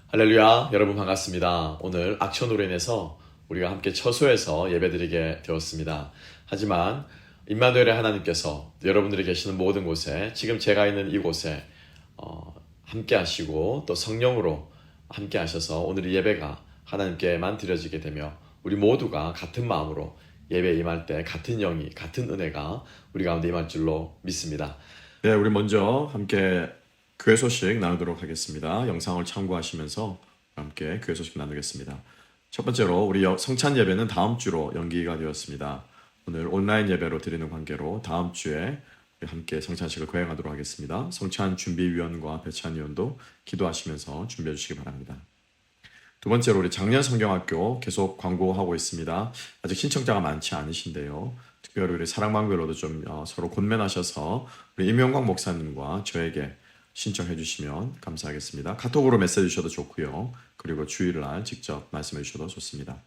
할렐루야, 여러분 반갑습니다. 오늘 악천후로 인해서 우리가 함께 처소에서 예배드리게 되었습니다. 하지만 임마누엘의 하나님께서 여러분들이 계시는 모든 곳에, 지금 제가 있는 이곳에 함께 하시고 또 성령으로 함께 하셔서 오늘 이 예배가 하나님께만 드려지게 되며 우리 모두가 같은 마음으로 예배에 임할 때 같은 영이, 같은 은혜가 우리 가운데 임할 줄로 믿습니다. 네, 우리 먼저 함께 교회 소식 나누도록 하겠습니다. 영상을 참고하시면서 함께 교회 소식 나누겠습니다. 첫 번째로 우리 성찬 예배는 다음 주로 연기가 되었습니다. 오늘 온라인 예배로 드리는 관계로 다음 주에 함께 성찬식을 거행하도록 하겠습니다. 성찬 준비위원과 배찬위원도 기도하시면서 준비해 주시기 바랍니다. 두 번째로 우리 작년 성경학교 계속 광고하고 있습니다. 아직 신청자가 많지 않으신데요. 특별히 우리 사랑방별로도 좀 서로 권면하셔서 우리 임영광 목사님과 저에게 신청해 주시면 감사하겠습니다. 카톡으로 메시지 주셔도 좋고요. 그리고 주일날 직접 말씀해 주셔도 좋습니다.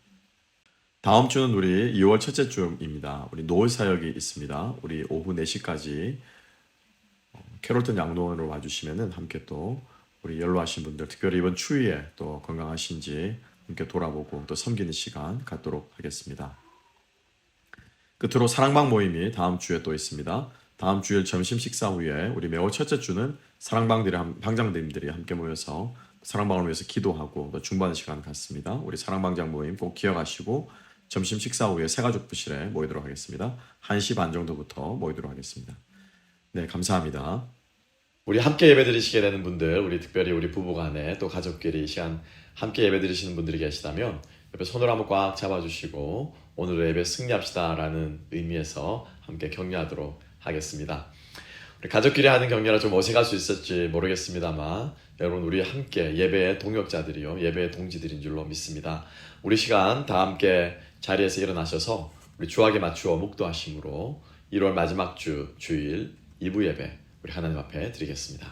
다음 주는 우리 2월 첫째 주입니다. 우리 노을 사역이 있습니다. 우리 오후 4시까지 캐롤턴 양로원으로 와주시면 함께 또 우리 연로하신 분들, 특별히 이번 추위에 또 건강하신지 함께 돌아보고 또 섬기는 시간 갖도록 하겠습니다. 끝으로 사랑방 모임이 다음 주에 또 있습니다. 다음 주일 점심 식사 후에 우리 매월 첫째 주는 방장님들이 함께 모여서 사랑방을 위해서 기도하고 또 중보하는 시간 갖습니다. 우리 사랑방장 모임 꼭 기억하시고 점심 식사 후에 새가족 부실에 모이도록 하겠습니다. 1시 반 정도부터 모이도록 하겠습니다. 네, 감사합니다. 우리 함께 예배 드리시게 되는 분들, 우리 특별히 우리 부부간에 또 가족끼리 이 시간 함께 예배 드리시는 분들이 계시다면 옆에 손을 한번 꽉 잡아주시고 오늘의 예배 승리합시다라는 의미에서 함께 격려하도록 하겠습니다. 우리 가족끼리 하는 격려라 좀 어색할 수 있을지 모르겠습니다만 여러분, 우리 함께 예배의 동역자들이요, 예배의 동지들인 줄로 믿습니다. 우리 시간 다 함께 자리에서 일어나셔서 우리 주악에 맞추어 묵도하심으로 1월 마지막 주일 2부 예배 우리 하나님 앞에 드리겠습니다.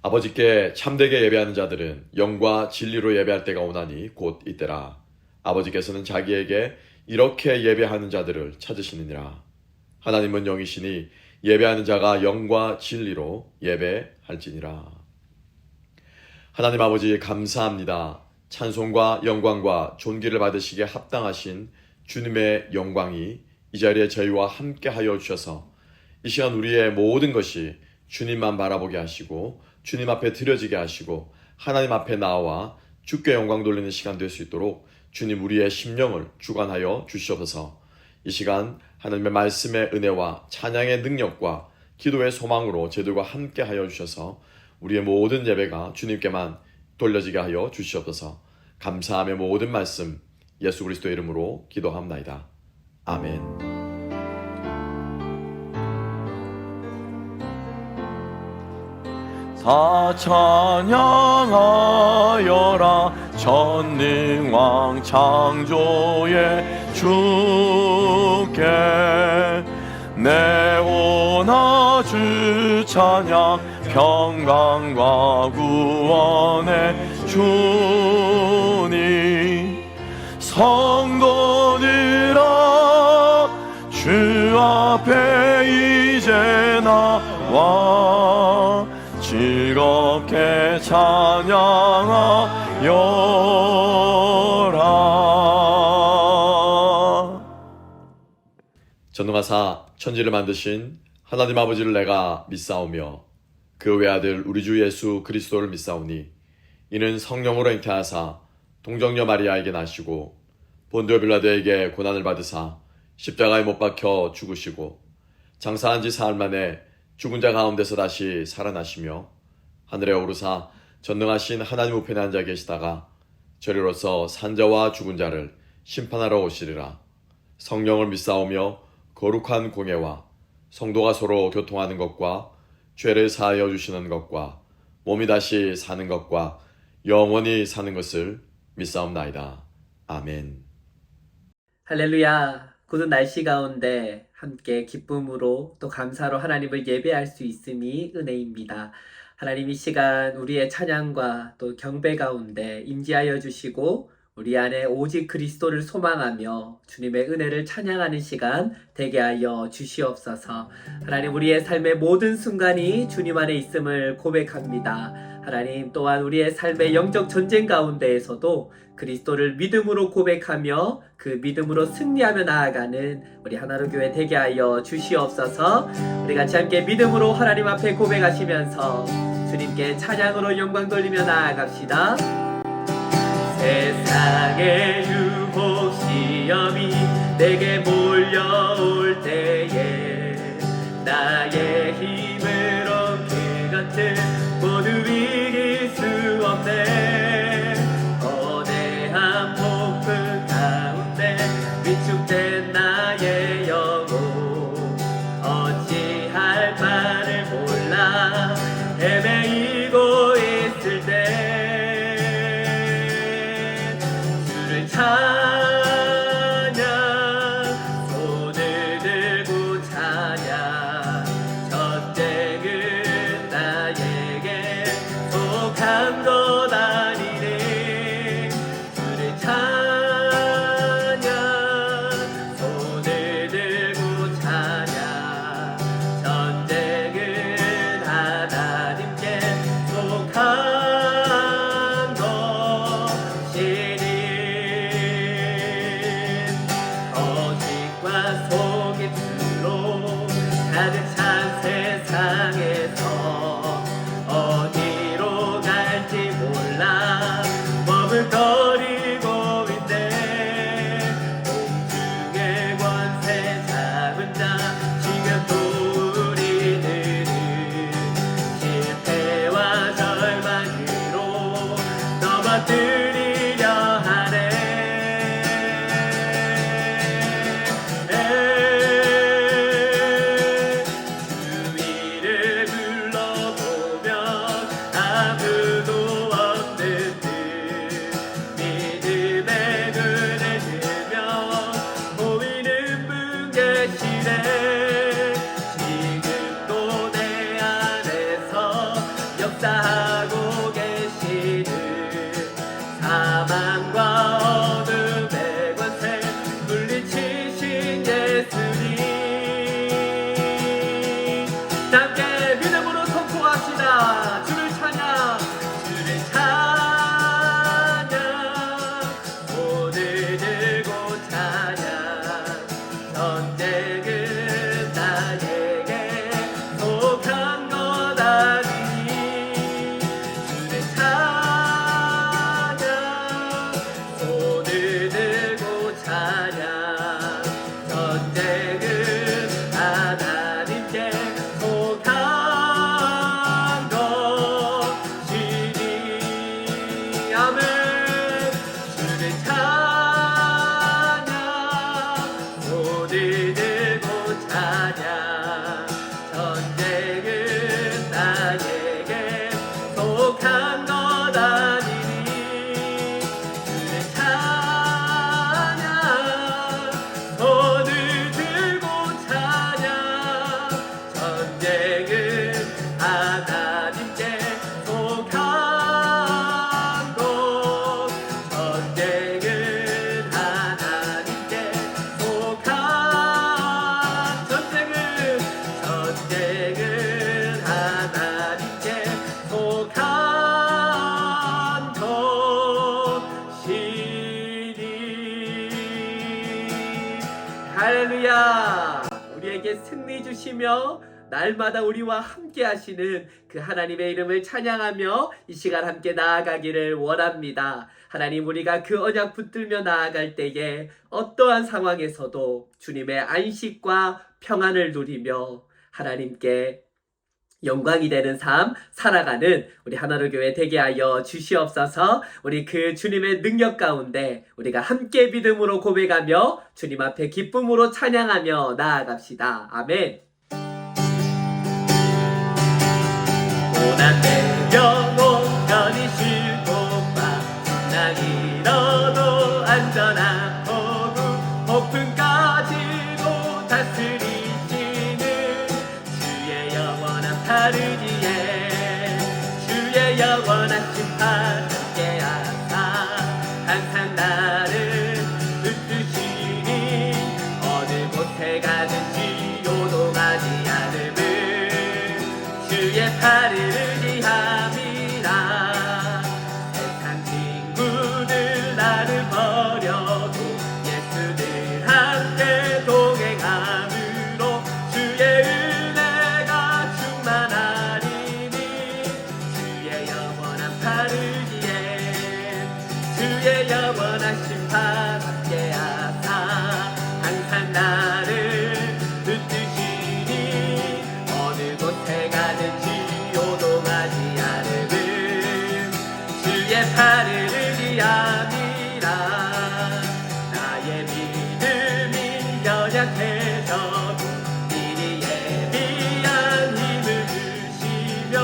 아버지께 참되게 예배하는 자들은 영과 진리로 예배할 때가 오나니 곧 이때라. 아버지께서는 자기에게 이렇게 예배하는 자들을 찾으시느니라. 하나님은 영이시니 예배하는 자가 영과 진리로 예배할지니라. 하나님 아버지, 감사합니다. 찬송과 영광과 존귀를 받으시기에 합당하신 주님의 영광이 이 자리에 저희와 함께 하여 주셔서 이 시간 우리의 모든 것이 주님만 바라보게 하시고 주님 앞에 드려지게 하시고 하나님 앞에 나와 주께 영광 돌리는 시간 될 수 있도록 주님 우리의 심령을 주관하여 주시옵소서. 이 시간 하나님의 말씀의 은혜와 찬양의 능력과 기도의 소망으로 저희들과 함께 하여 주셔서 우리의 모든 예배가 주님께만 돌려지게 하여 주시옵소서. 감사하며 모든 말씀 예수 그리스도의 이름으로 기도합나이다. 아멘. 다 찬양하여라 전능왕 창조의 주께 내오나 주 찬양 평강과 구원의 주니 성도들아 주 앞에 이제 나와 즐겁게 찬양하여라. 전능하사 천지를 만드신 하나님 아버지를 내가 믿사오며 그 외아들 우리 주 예수 그리스도를 믿사오니 이는 성령으로 잉태하사 동정녀 마리아에게 나시고 본디오 빌라도에게 고난을 받으사 십자가에 못 박혀 죽으시고 장사한 지 사흘 만에 죽은 자 가운데서 다시 살아나시며 하늘에 오르사 전능하신 하나님 우편에 앉아 계시다가 저리로서 산자와 죽은 자를 심판하러 오시리라. 성령을 믿사오며 거룩한 공예와 성도가 서로 교통하는 것과 죄를 사하여 주시는 것과 몸이 다시 사는 것과 영원히 사는 것을 믿사옵나이다. 아멘. 할렐루야. 굳은 날씨 가운데 함께 기쁨으로 또 감사로 하나님을 예배할 수 있음이 은혜입니다. 하나님 이 시간 우리의 찬양과 또 경배 가운데 임재하여 주시고 우리 안에 오직 그리스도를 소망하며 주님의 은혜를 찬양하는 시간 되게 하여 주시옵소서. 하나님 우리의 삶의 모든 순간이 주님 안에 있음을 고백합니다. 하나님 또한 우리의 삶의 영적 전쟁 가운데에서도 그리스도를 믿음으로 고백하며 그 믿음으로 승리하며 나아가는 우리 하나로 교회 되게 하여 주시옵소서. 우리 같이 함께 믿음으로 하나님 앞에 고백하시면서 주님께 찬양으로 영광 돌리며 나아갑시다. 세상의 유혹 시험이 내게 몰려올 때에 나의 힘으로 그것을 모두 이길 수 없네. 거대한 폭풍 가운데 위축된 나의 영혼 어찌할 바를 몰라 헤매이고 있을 때 주를 찬양 손을 들고 찬양 전쟁은 나에게 속한 것 아니네. 주를 찬양 손을 들고 찬양 전쟁은 하나님께 속한 것이니. 거짓과 속임수로 가득 찬 세상에서 어디로 갈지 몰라 머뭇거리고 있네. 공중의 권세 잡은 자 지금도 우리들은 실패와 절망으로 넘어뜨리려 하네. 주위를 둘러보면 아무도 없는 듯 믿음의 눈을 들며 보이는 분 계시네. 지금도 내 안에서 역사하고 계시는 사망과 어둠의 권세 물리치신 예수님. 함께 믿음으로 선포합시다. 주를 찬양 주를 찬양 손을 들고 찬양 전쟁은 나에게 속한 것 아니니. 주를 찬양 손을 들고 찬양 전쟁은 하나님께 속한 것이니. 아멘. 주를 찬양 손을 들고 찬양 전쟁은 나에게 속한 것 아니니. 주를 찬양 손을 들고 찬양 전쟁은 하나님께 속한 것. 전쟁은 하나님께 속한 전쟁은 하나님께 속한 것이니. 할렐루야. 우리에게 승리 주시며 날마다 우리와 함께 하시는 그 하나님의 이름을 찬양하며 이 시간 함께 나아가기를 원합니다. 하나님 우리가 그 언약 붙들며 나아갈 때에 어떠한 상황에서도 주님의 안식과 평안을 누리며 하나님께 영광이 되는 삶 살아가는 우리 하나로 교회 되게 하여 주시옵소서. 우리 그 주님의 능력 가운데 우리가 함께 믿음으로 고백하며 주님 앞에 기쁨으로 찬양하며 나아갑시다. 아멘. 고난되며 노편이 싫고 막 낭이러 심판 함께하사 항상 나를 붙드시니 어느 곳에 가든지 요동하지 않음을 주의 팔을 의지함이라. 세상 친구들 나를 버려도 예수들 함께 동행함으로 주의 은혜가 충만하리니 주의 영원한 팔을 위해 주의 영원한 심판 함께하사 항상 나를 붙드시니 어느 곳에 가든지 요동하지 않음을 주의 팔을 의지함이라. 나의 믿음이 연약해져도 미리 예비한 힘을 주시며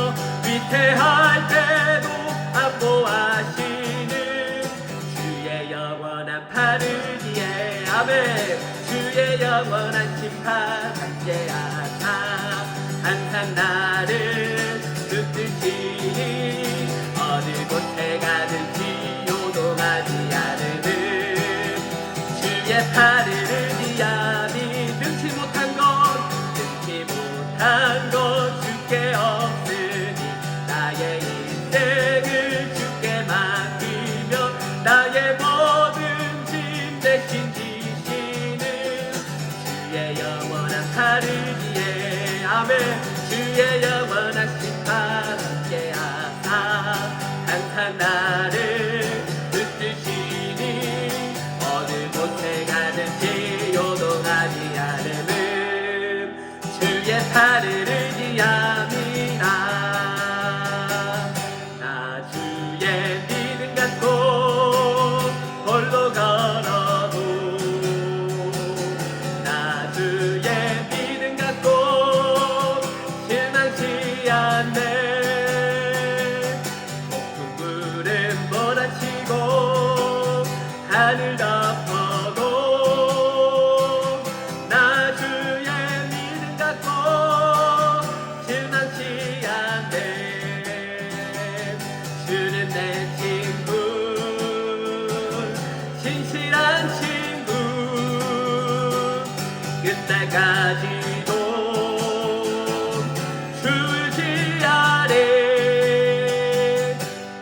위태할 때도 안보하시는 주의 영원한 팔을 위해 아멘. 주의 영원한 심판 함께하사 항상 나를 붙드시니 어느 곳에 가든지 요동하지 않음을 주의 팔을 의지함이 능치 못한 것 주께 없으니 나의 인생을 주께 맡기며 나의 모든 짐 대신 지시는 주의 영원한 팔을 위해 아멘. 주의 영원한 심판 함께하사 항상 나를 붙드시니 어느 곳에 가든지 요동하지 않음을 주의 팔을 의지함이라. 나 주의 믿음 갖고 홀로 걸어도 나 주의 믿음 갖고 실망치 않네. 높은 구름 몰아치고 하늘 덮어도 나 주의 믿음 갖고 실망치 않네. 주는 내 친구 신실한 친구 끝날까지도 줄지 않네.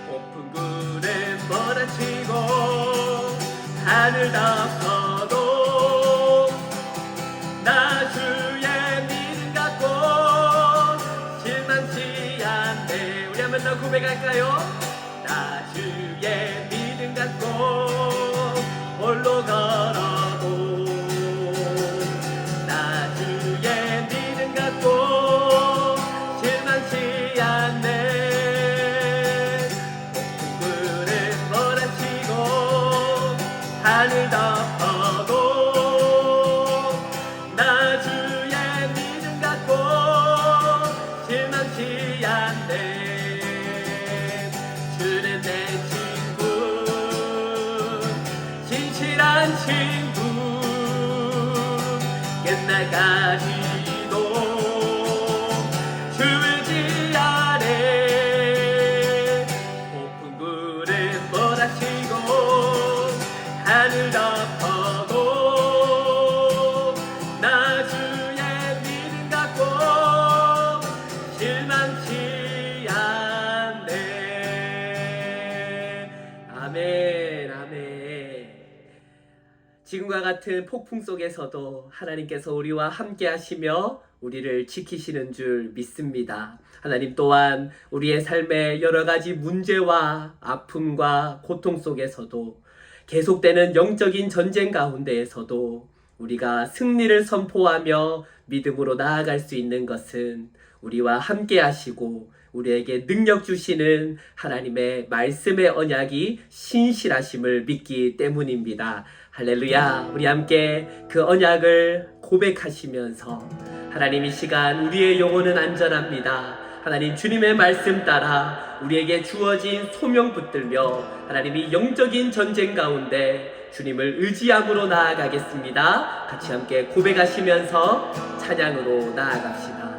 높은 구름 몰아치고 하늘 덮어도 나 주의 믿음 갖고 실망치 않네. 우리 한번 더 고백할까요? 나 주의 믿음 갖고 홀로 걸어도 나 주의 믿음 갖고 실망치 않네. 높은 구름 몰아치고 하늘 덮어도 나 주의 믿음 갖고 실망치 않네. 주는 내 친구 신실한 친구 끝날까지도 줄지 않네. 높은 구름 몰아치고 하늘 덮어도 나 주의 믿음 갖고 실망치 않네. 아멘 아멘. 지금과 같은 폭풍 속에서도 하나님께서 우리와 함께 하시며 우리를 지키시는 줄 믿습니다. 하나님 또한 우리의 삶의 여러 가지 문제와 아픔과 고통 속에서도 계속되는 영적인 전쟁 가운데에서도 우리가 승리를 선포하며 믿음으로 나아갈 수 있는 것은 우리와 함께 하시고 우리에게 능력 주시는 하나님의 말씀의 언약이 신실하심을 믿기 때문입니다. 할렐루야. 우리 함께 그 언약을 고백하시면서 하나님 이 시간 우리의 영혼은 안전합니다. 하나님 주님의 말씀 따라 우리에게 주어진 소명 붙들며 하나님이 영적인 전쟁 가운데 주님을 의지함으로 나아가겠습니다. 같이 함께 고백하시면서 찬양으로 나아갑시다.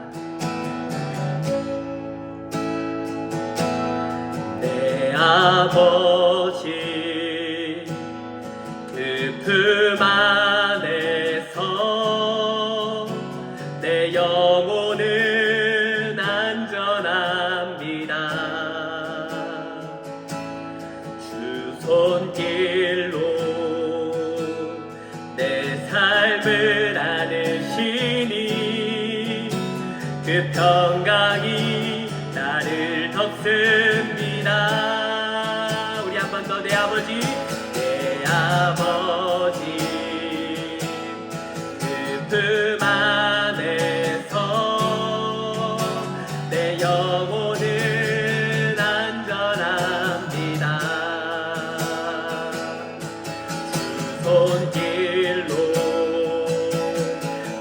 내 아버지 그 품 안에서 내 영혼은 안전합니다. 주 손길로 내 삶을 안으시니 그 평강이 나를 덮습니다. 우리 한 번 더 내 아버지 내 아버지 그 품 안에서 내 영혼은 안전합니다. 주 손길로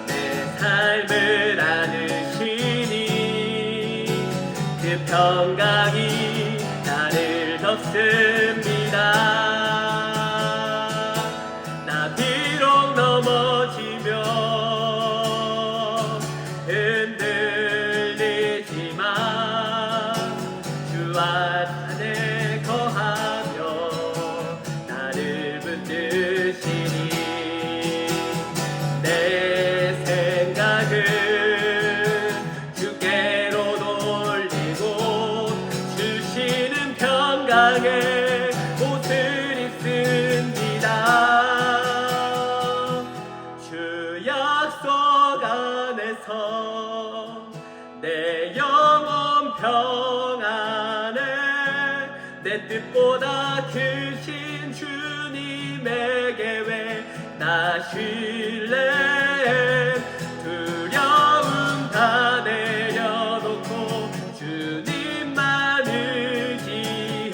내 삶을 안으시니 그 평강이 나를 덮습니다. 나 비록 넘어지며 흔들리지만 주 안에 거하며 나를 붙드시니 내 생각을 주께로 돌리고 주시는 평강의 옷을 입습니다. 주 약속 안에서 내 영혼 평안에 내 뜻보다 크신 주님의 계획 나 신뢰 두려움 다 내려놓고 주님만 의지해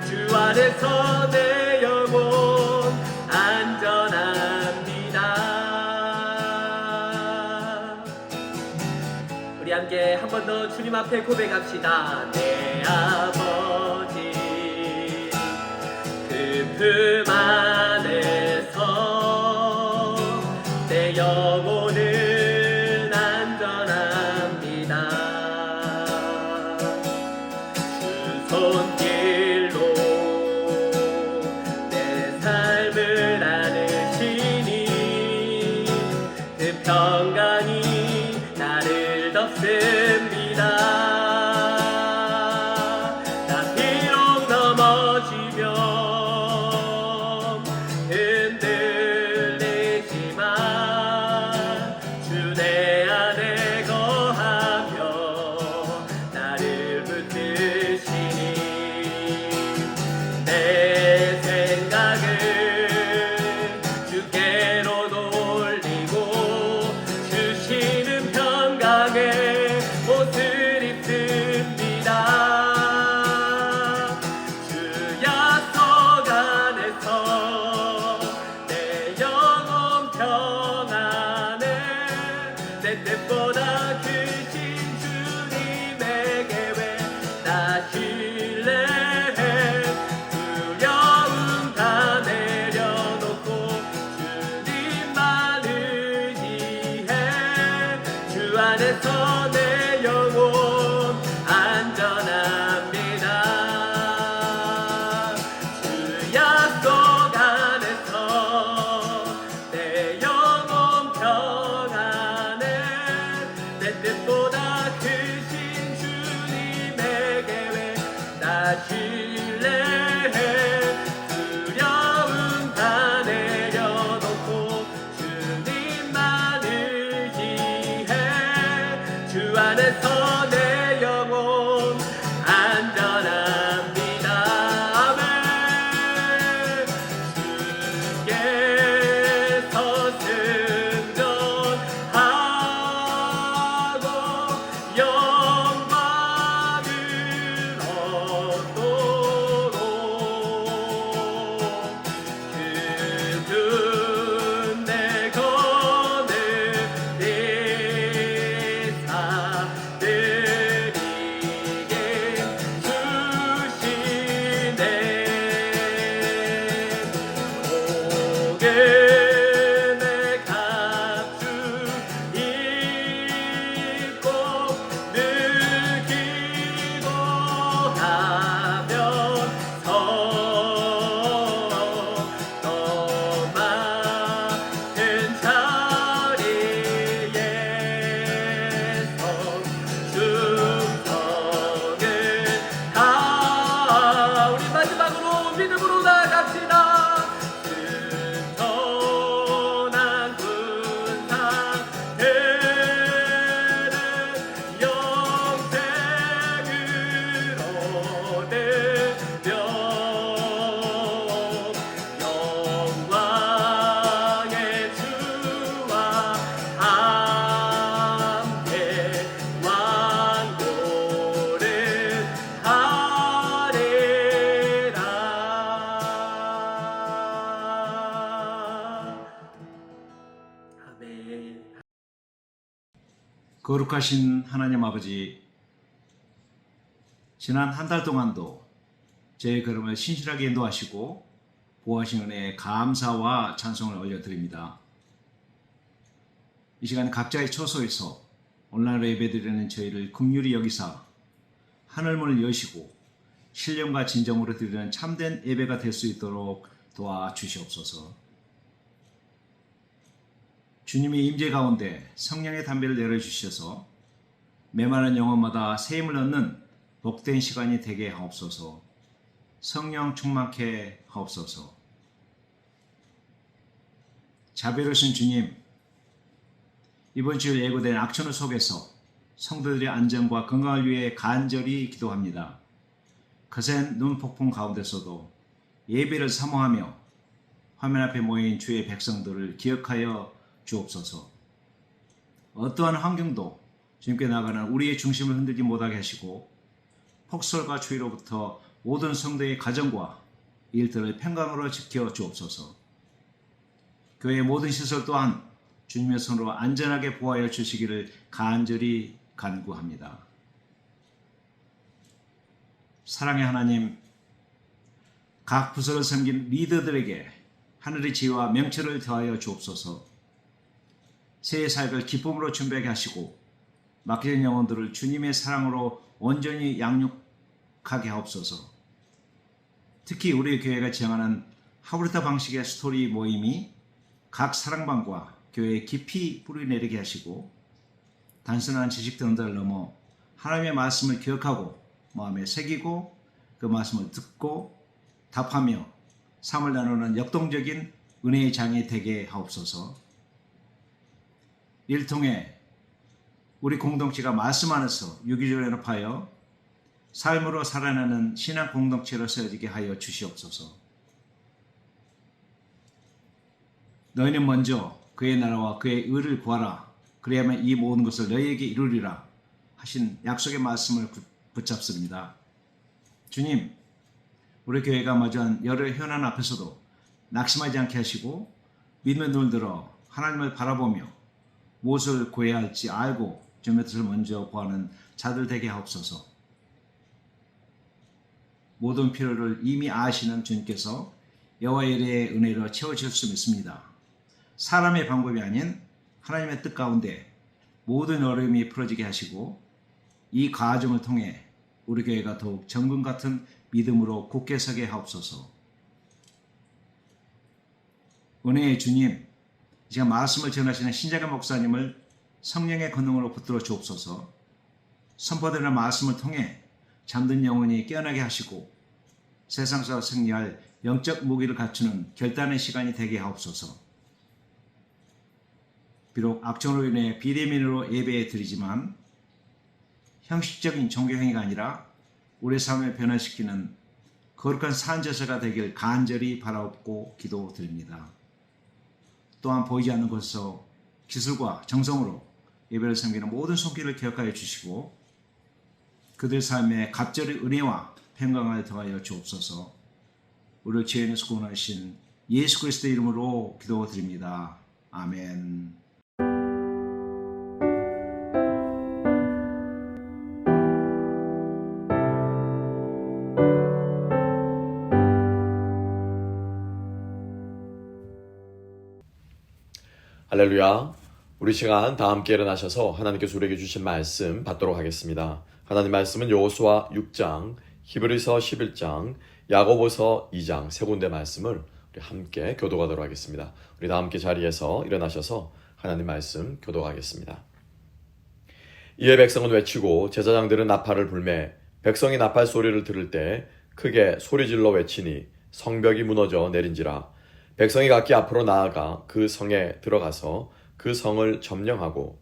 주 안에서 내 영혼 안전합니다. 우리 함께 한 번 더 주님 앞에 고백합시다. 내 아버지 그 품 안에서 내 영혼은 안전합니다. 주 손길로 내 삶을 안으시니 그 평강이 나를 덮습니다. 나 비록 넘어지며 흔들리지만 주 내 안에 거하며 나를 붙드시니 내 생각을 주께로 돌리고 주시는 평강의 옷을 입습니다. 주 약속 안에서 내 영혼 평안에 내 뜻보다 크신 주님의 계획 나 신뢰해 두려움 다 내려놓고 주님만 의지해 주 안에서 내 영혼 안전합니다. 주 약속 안에서 내 영혼 평안에 내 뜻보다 크신 주님의 계획 나 신뢰해 두려움 다 내려놓고 주님만 의지해 주 안에서 내 영혼 안전합니다. 아멘. 주께서 승전하고 영광을 얻고 우리 마지막으로 믿음으로 나아갑시다. 선한 군상 되는 영생을 얻으며 영광의 주와 함께 왕노를 하리라. 아멘. 거룩하신 하나님 아버지, 지난 한 달 동안도 저의 걸음을 신실하게 인도하시고 보호하신 은혜에 감사와 찬송을 올려드립니다. 이 시간 각자의 처소에서 온라인으로 예배드리는 저희를 긍휼히 여기사 하늘문을 여시고 신령과 진정으로 드리는 참된 예배가 될 수 있도록 도와주시옵소서. 주님의 임재 가운데 성령의 담배를 내려주셔서 메마른 영혼마다 새 힘을 얻는 복된 시간이 되게 하옵소서. 성령 충만케 하옵소서. 자비로우신 주님, 이번 주일 예고된 악천후 속에서 성도들의 안전과 건강을 위해 간절히 기도합니다. 거센 눈폭풍 가운데서도 예배를 사모하며 화면 앞에 모인 주의 백성들을 기억하여 주옵소서. 어떠한 환경도 주님께 나가는 우리의 중심을 흔들지 못하게 하시고 폭설과 추위로부터 모든 성도의 가정과 일들을 평강으로 지켜 주옵소서. 교회의 모든 시설 또한 주님의 손으로 안전하게 보호하여 주시기를 간절히 간구합니다. 사랑의 하나님, 각 부서를 섬긴 리더들에게 하늘의 지혜와 명철을 더하여 주옵소서. 새해 사역을 기쁨으로 준비하게 하시고 맡겨진 영혼들을 주님의 사랑으로 온전히 양육하게 하옵소서. 특히 우리 교회가 지향하는 하브리타 방식의 스토리 모임이 각 사랑방과 교회에 깊이 뿌리내리게 하시고 단순한 지식 등들을 넘어 하나님의 말씀을 기억하고 마음에 새기고 그 말씀을 듣고 답하며 삶을 나누는 역동적인 은혜의 장이 되게 하옵소서. 이를 통해 우리 공동체가 말씀 안에서 유기적으로 연합하여 삶으로 살아내는 신앙 공동체로 세워지게 하여 주시옵소서. 너희는 먼저 그의 나라와 그의 의를 구하라. 그래야만 이 모든 것을 너희에게 이루리라 하신 약속의 말씀을 붙잡습니다. 주님, 우리 교회가 마주한 여러 현안 앞에서도 낙심하지 않게 하시고 믿음의 눈을 들어 하나님을 바라보며 무엇을 구해야 할지 알고 주님의 뜻을 먼저 구하는 자들 되게 하옵소서. 모든 필요를 이미 아시는 주님께서 여호와의 일의 은혜로 채워주실 수 있습니다. 사람의 방법이 아닌 하나님의 뜻 가운데 모든 어려움이 풀어지게 하시고 이 과정을 통해 우리 교회가 더욱 정금 같은 믿음으로 굳게 서게 하옵소서. 은혜의 주님, 이 시간 말씀을 전하시는 신자가 목사님을 성령의 권능으로 붙들어 주옵소서. 선포되는 말씀을 통해 잠든 영혼이 깨어나게 하시고 세상에서 승리할 영적 무기를 갖추는 결단의 시간이 되게 하옵소서. 비록 악정으로 인해 비대면으로 예배 드리지만 형식적인 종교 행위가 아니라 우리 삶을 변화시키는 거룩한 산제사가 되길 간절히 바라옵고 기도드립니다. 또한 보이지 않는 곳에서 기술과 정성으로 예배를 섬기는 모든 손길을 기억하여 주시고 그들 삶에 갑절의 은혜와 평강을 더하여 주옵소서. 우리를 죄인에서 구원하신 예수 그리스도의 이름으로 기도드립니다. 아멘. 할렐루야. 우리 시간 다 함께 일어나셔서 하나님께서 우리에게 주신 말씀 받도록 하겠습니다. 하나님 말씀은 여호수아 6장, 히브리서 11장, 야고보서 2장 세 군데 말씀을 우리 함께 교독하도록 하겠습니다. 우리 다 함께 자리에서 일어나셔서 하나님 말씀 교독하겠습니다. 이에 백성은 외치고 제사장들은 나팔을 불매 백성이 나팔 소리를 들을 때 크게 소리질러 외치니 성벽이 무너져 내린지라. 백성이 각기 앞으로 나아가 그 성에 들어가서 그 성을 점령하고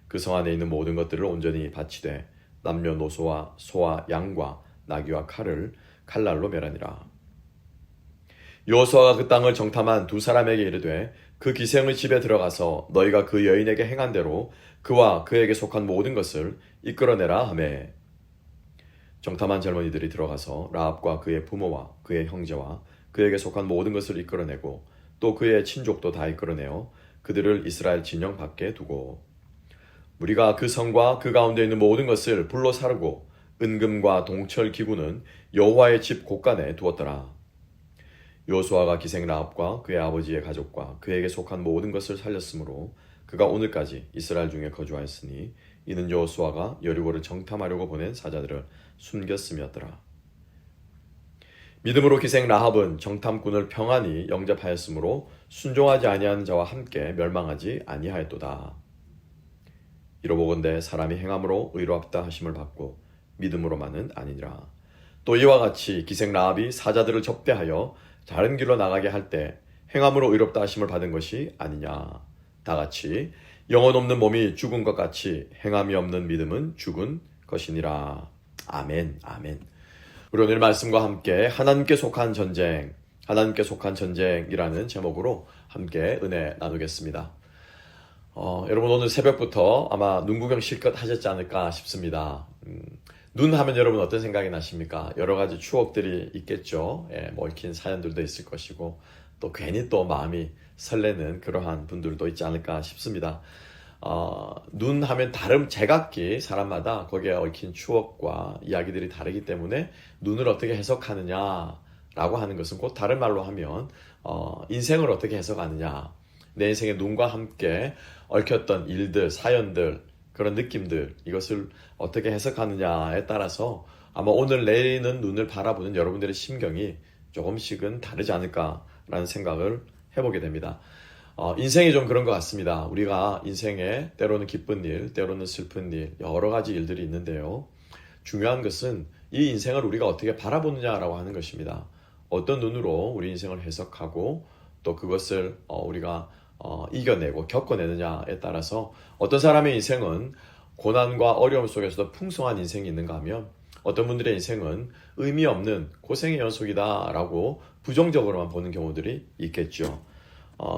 그 성 안에 있는 모든 것들을 온전히 바치되 남녀노소와 소와 양과 나귀와 칼을 칼날로 멸하니라. 여호수아가 그 땅을 정탐한 두 사람에게 이르되 그 기생의 집에 들어가서 너희가 그 여인에게 행한 대로 그와 그에게 속한 모든 것을 이끌어내라 하매 정탐한 젊은이들이 들어가서 라합과 그의 부모와 그의 형제와 그에게 속한 모든 것을 이끌어내고 또 그의 친족도 다 이끌어내어 그들을 이스라엘 진영 밖에 두고 무리가 그 성과 그 가운데 있는 모든 것을 불로 사르고 은금과 동철 기구는 여호와의 집 곳간에 두었더라. 여호수아가 기생 라합과 그의 아버지의 가족과 그에게 속한 모든 것을 살렸으므로 그가 오늘까지 이스라엘 중에 거주하였으니 이는 여호수아가 여리고를 정탐하려고 보낸 사자들을 숨겼음이었더라. 믿음으로 기생 라합은 정탐꾼을 평안히 영접하였으므로 순종하지 아니하는 자와 함께 멸망하지 아니하였도다. 이로보건대 사람이 행함으로 의롭다 하심을 받고 믿음으로만은 아니니라. 또 이와 같이 기생 라합이 사자들을 접대하여 다른 길로 나가게 할 때 행함으로 의롭다 하심을 받은 것이 아니냐. 다같이 영혼 없는 몸이 죽은 것 같이 행함이 없는 믿음은 죽은 것이니라. 아멘. 아멘. 우리 오늘 말씀과 함께 하나님께 속한 전쟁, 하나님께 속한 전쟁이라는 제목으로 함께 은혜 나누겠습니다. 여러분 오늘 새벽부터 아마 눈 구경 실컷 하셨지 않을까 싶습니다. 눈 하면 여러분 어떤 생각이 나십니까? 여러 가지 추억들이 있겠죠. 뭐 얽힌 사연들도 있을 것이고 또 괜히 또 마음이 설레는 그러한 분들도 있지 않을까 싶습니다. 눈 하면 다른 제각기 사람마다 거기에 얽힌 추억과 이야기들이 다르기 때문에 눈을 어떻게 해석하느냐라고 하는 것은 곧 다른 말로 하면 인생을 어떻게 해석하느냐, 내 인생의 눈과 함께 얽혔던 일들, 사연들, 그런 느낌들, 이것을 어떻게 해석하느냐에 따라서 아마 오늘 내리는 눈을 바라보는 여러분들의 심경이 조금씩은 다르지 않을까라는 생각을 해보게 됩니다. 인생이 좀 그런 것 같습니다. 우리가 인생에 때로는 기쁜 일, 때로는 슬픈 일, 여러 가지 일들이 있는데요. 중요한 것은 이 인생을 우리가 어떻게 바라보느냐라고 하는 것입니다. 어떤 눈으로 우리 인생을 해석하고 또 그것을 우리가 이겨내고 겪어내느냐에 따라서 어떤 사람의 인생은 고난과 어려움 속에서도 풍성한 인생이 있는가 하면 어떤 분들의 인생은 의미 없는 고생의 연속이다 라고 부정적으로만 보는 경우들이 있겠죠.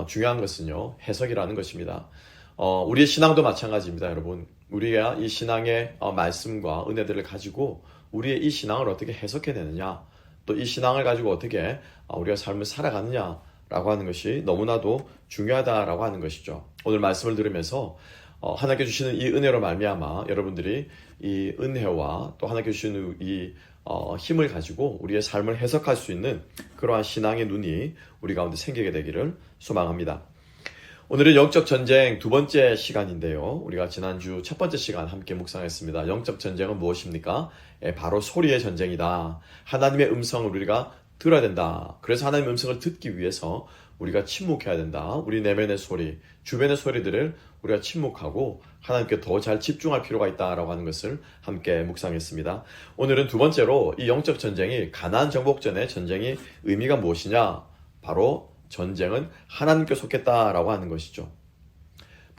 중요한 것은요, 해석이라는 것입니다. 우리의 신앙도 마찬가지입니다, 여러분. 우리가 이 신앙의 말씀과 은혜들을 가지고 우리의 이 신앙을 어떻게 해석해내느냐, 또 이 신앙을 가지고 어떻게 우리가 삶을 살아가느냐 라고 하는 것이 너무나도 중요하다라고 하는 것이죠. 오늘 말씀을 들으면서 하나님께 주시는 이 은혜로 말미암아 여러분들이 이 은혜와 또 하나님께 주시는 이 힘을 가지고 우리의 삶을 해석할 수 있는 그러한 신앙의 눈이 우리 가운데 생기게 되기를 소망합니다. 오늘은 영적 전쟁 두 번째 시간인데요. 우리가 지난주 첫 번째 시간 함께 묵상했습니다. 영적 전쟁은 무엇입니까? 바로 소리의 전쟁이다. 하나님의 음성을 우리가 들어야 된다. 그래서 하나님의 음성을 듣기 위해서 우리가 침묵해야 된다. 우리 내면의 소리, 주변의 소리들을 우리가 침묵하고 하나님께 더 잘 집중할 필요가 있다라고 하는 것을 함께 묵상했습니다. 오늘은 두 번째로 이 영적 전쟁이 가나안 정복전의 전쟁이 의미가 무엇이냐? 바로 전쟁은 하나님께 속했다라고 하는 것이죠.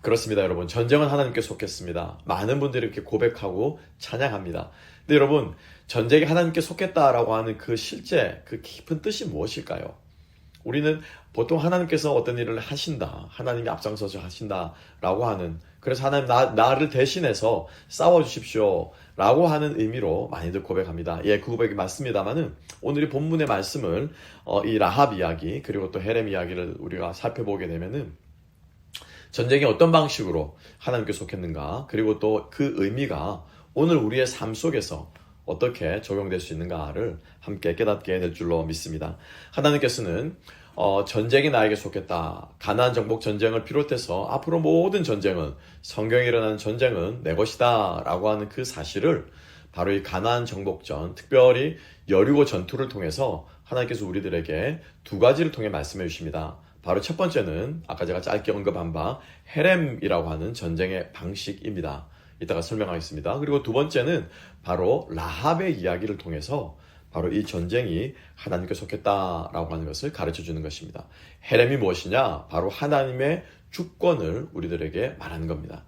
그렇습니다, 여러분. 전쟁은 하나님께 속했습니다. 많은 분들이 이렇게 고백하고 찬양합니다. 근데 여러분, 전쟁이 하나님께 속했다라고 하는 그 실제 그 깊은 뜻이 무엇일까요? 우리는 보통 하나님께서 어떤 일을 하신다, 하나님이 앞장서서 하신다라고 하는, 그래서 하나님 나를 대신해서 싸워주십시오 라고 하는 의미로 많이들 고백합니다. 예, 그 고백이 맞습니다만은 오늘 이 본문의 말씀을 이 라합 이야기 그리고 또 헤렘 이야기를 우리가 살펴보게 되면은 전쟁이 어떤 방식으로 하나님께 속했는가, 그리고 또 그 의미가 오늘 우리의 삶 속에서 어떻게 적용될 수 있는가를 함께 깨닫게 될 줄로 믿습니다. 하나님께서는 전쟁이 나에게 속했다. 가나안 정복 전쟁을 비롯해서 앞으로 모든 전쟁은, 성경에 일어나는 전쟁은 내 것이다 라고 하는 그 사실을 바로 이 가나안 정복전, 특별히 여리고 전투를 통해서 하나님께서 우리들에게 두 가지를 통해 말씀해 주십니다. 바로 첫 번째는 아까 제가 짧게 언급한 바 헤렘이라고 하는 전쟁의 방식입니다. 이따가 설명하겠습니다. 그리고 두 번째는 바로 라합의 이야기를 통해서 바로 이 전쟁이 하나님께 속했다라고 하는 것을 가르쳐 주는 것입니다. 헤렘이 무엇이냐? 바로 하나님의 주권을 우리들에게 말하는 겁니다.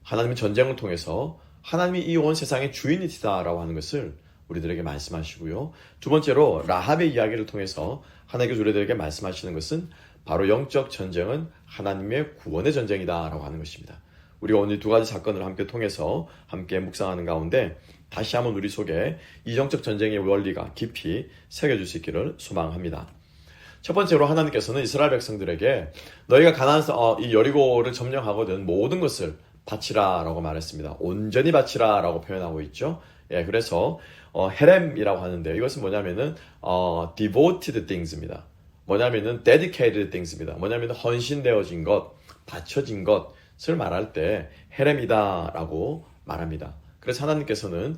하나님의 전쟁을 통해서 하나님이 이 온 세상의 주인이시다라고 하는 것을 우리들에게 말씀하시고요. 두 번째로 라합의 이야기를 통해서 하나님께서 우리들에게 말씀하시는 것은 바로 영적 전쟁은 하나님의 구원의 전쟁이다라고 하는 것입니다. 우리가 오늘 두 가지 사건을 함께 통해서 함께 묵상하는 가운데 다시 한번 우리 속에 이 영적 전쟁의 원리가 깊이 새겨질 수 있기를 소망합니다. 첫 번째로 하나님께서는 이스라엘 백성들에게 너희가 가나안 이 여리고를 점령하거든 모든 것을 바치라라고 말했습니다. 온전히 바치라라고 표현하고 있죠. 예, 그래서 헤렘이라고 하는데 이것은 뭐냐면은 devoted things입니다. 뭐냐면은 dedicated things입니다. 뭐냐면은 헌신되어진 것, 바쳐진 것을 말할 때 헤렘이다라고 말합니다. 그래서 하나님께서는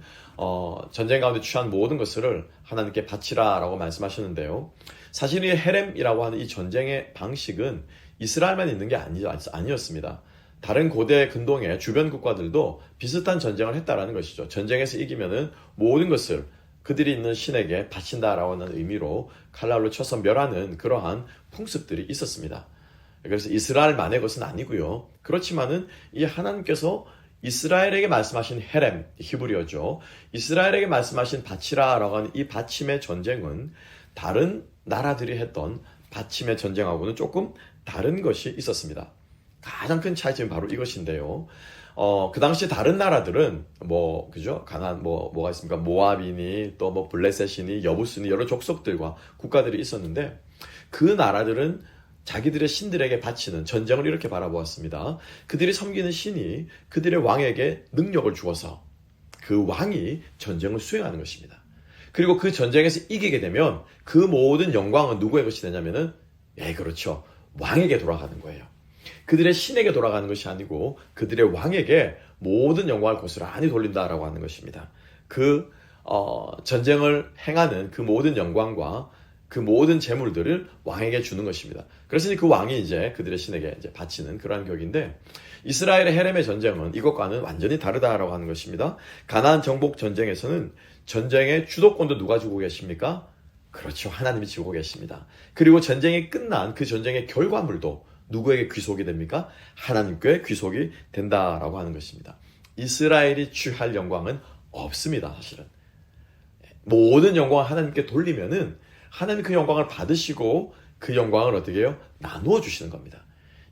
전쟁 가운데 취한 모든 것을 하나님께 바치라라고 말씀하셨는데요. 사실 이 헤렘이라고 하는 이 전쟁의 방식은 이스라엘만 있는 게 아니었습니다. 다른 고대 근동의 주변 국가들도 비슷한 전쟁을 했다라는 것이죠. 전쟁에서 이기면은 모든 것을 그들이 있는 신에게 바친다라고 하는 의미로 칼날로 쳐서 멸하는 그러한 풍습들이 있었습니다. 그래서 이스라엘만의 것은 아니고요. 그렇지만은 이 하나님께서 이스라엘에게 말씀하신 헤렘, 히브리어죠. 이스라엘에게 말씀하신 바치라라고 하는 이 바침의 전쟁은 다른 나라들이 했던 바침의 전쟁하고는 조금 다른 것이 있었습니다. 가장 큰 차이점이 바로 이것인데요. 그 당시 다른 나라들은 그죠? 가나안 뭐가 있습니까? 모압이니 또 블레셋이니 여부스니 여러 족속들과 국가들이 있었는데 그 나라들은 자기들의 신들에게 바치는 전쟁을 이렇게 바라보았습니다. 그들이 섬기는 신이 그들의 왕에게 능력을 주어서 그 왕이 전쟁을 수행하는 것입니다. 그리고 그 전쟁에서 이기게 되면 그 모든 영광은 누구의 것이 되냐면은 그렇죠. 왕에게 돌아가는 거예요. 그들의 신에게 돌아가는 것이 아니고 그들의 왕에게 모든 영광을 고스란히 돌린다라고 하는 것입니다. 그 전쟁을 행하는 그 모든 영광과 그 모든 재물들을 왕에게 주는 것입니다. 그래서 그 왕이 이제 그들의 신에게 이제 바치는 그러한 격인데 이스라엘의 헤렘의 전쟁은 이것과는 완전히 다르다라고 하는 것입니다. 가나안 정복 전쟁에서는 전쟁의 주도권도 누가 주고 계십니까? 그렇죠. 하나님이 지고 계십니다. 그리고 전쟁이 끝난 그 전쟁의 결과물도 누구에게 귀속이 됩니까? 하나님께 귀속이 된다라고 하는 것입니다. 이스라엘이 취할 영광은 없습니다. 사실은 모든 영광을 하나님께 돌리면은 하나님 그 영광을 받으시고 그 영광을 어떻게 해요? 나누어 주시는 겁니다.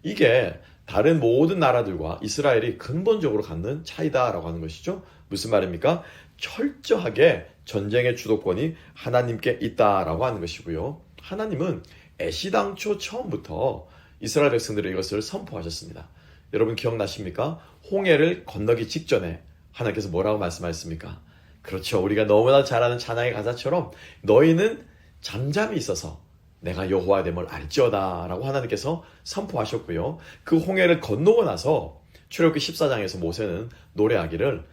이게 다른 모든 나라들과 이스라엘이 근본적으로 갖는 차이다라고 하는 것이죠. 무슨 말입니까? 철저하게 전쟁의 주도권이 하나님께 있다라고 하는 것이고요. 하나님은 애시당초 처음부터 이스라엘 백성들이 이것을 선포하셨습니다. 여러분 기억나십니까? 홍해를 건너기 직전에 하나님께서 뭐라고 말씀하셨습니까? 그렇죠. 우리가 너무나 잘 아는 찬양의 가사처럼 너희는 잠잠히 있어서 내가 여호와의 됨을 알지어다 라고 하나님께서 선포하셨고요. 그 홍해를 건너고 나서 출애굽기 14장에서 모세는 노래하기를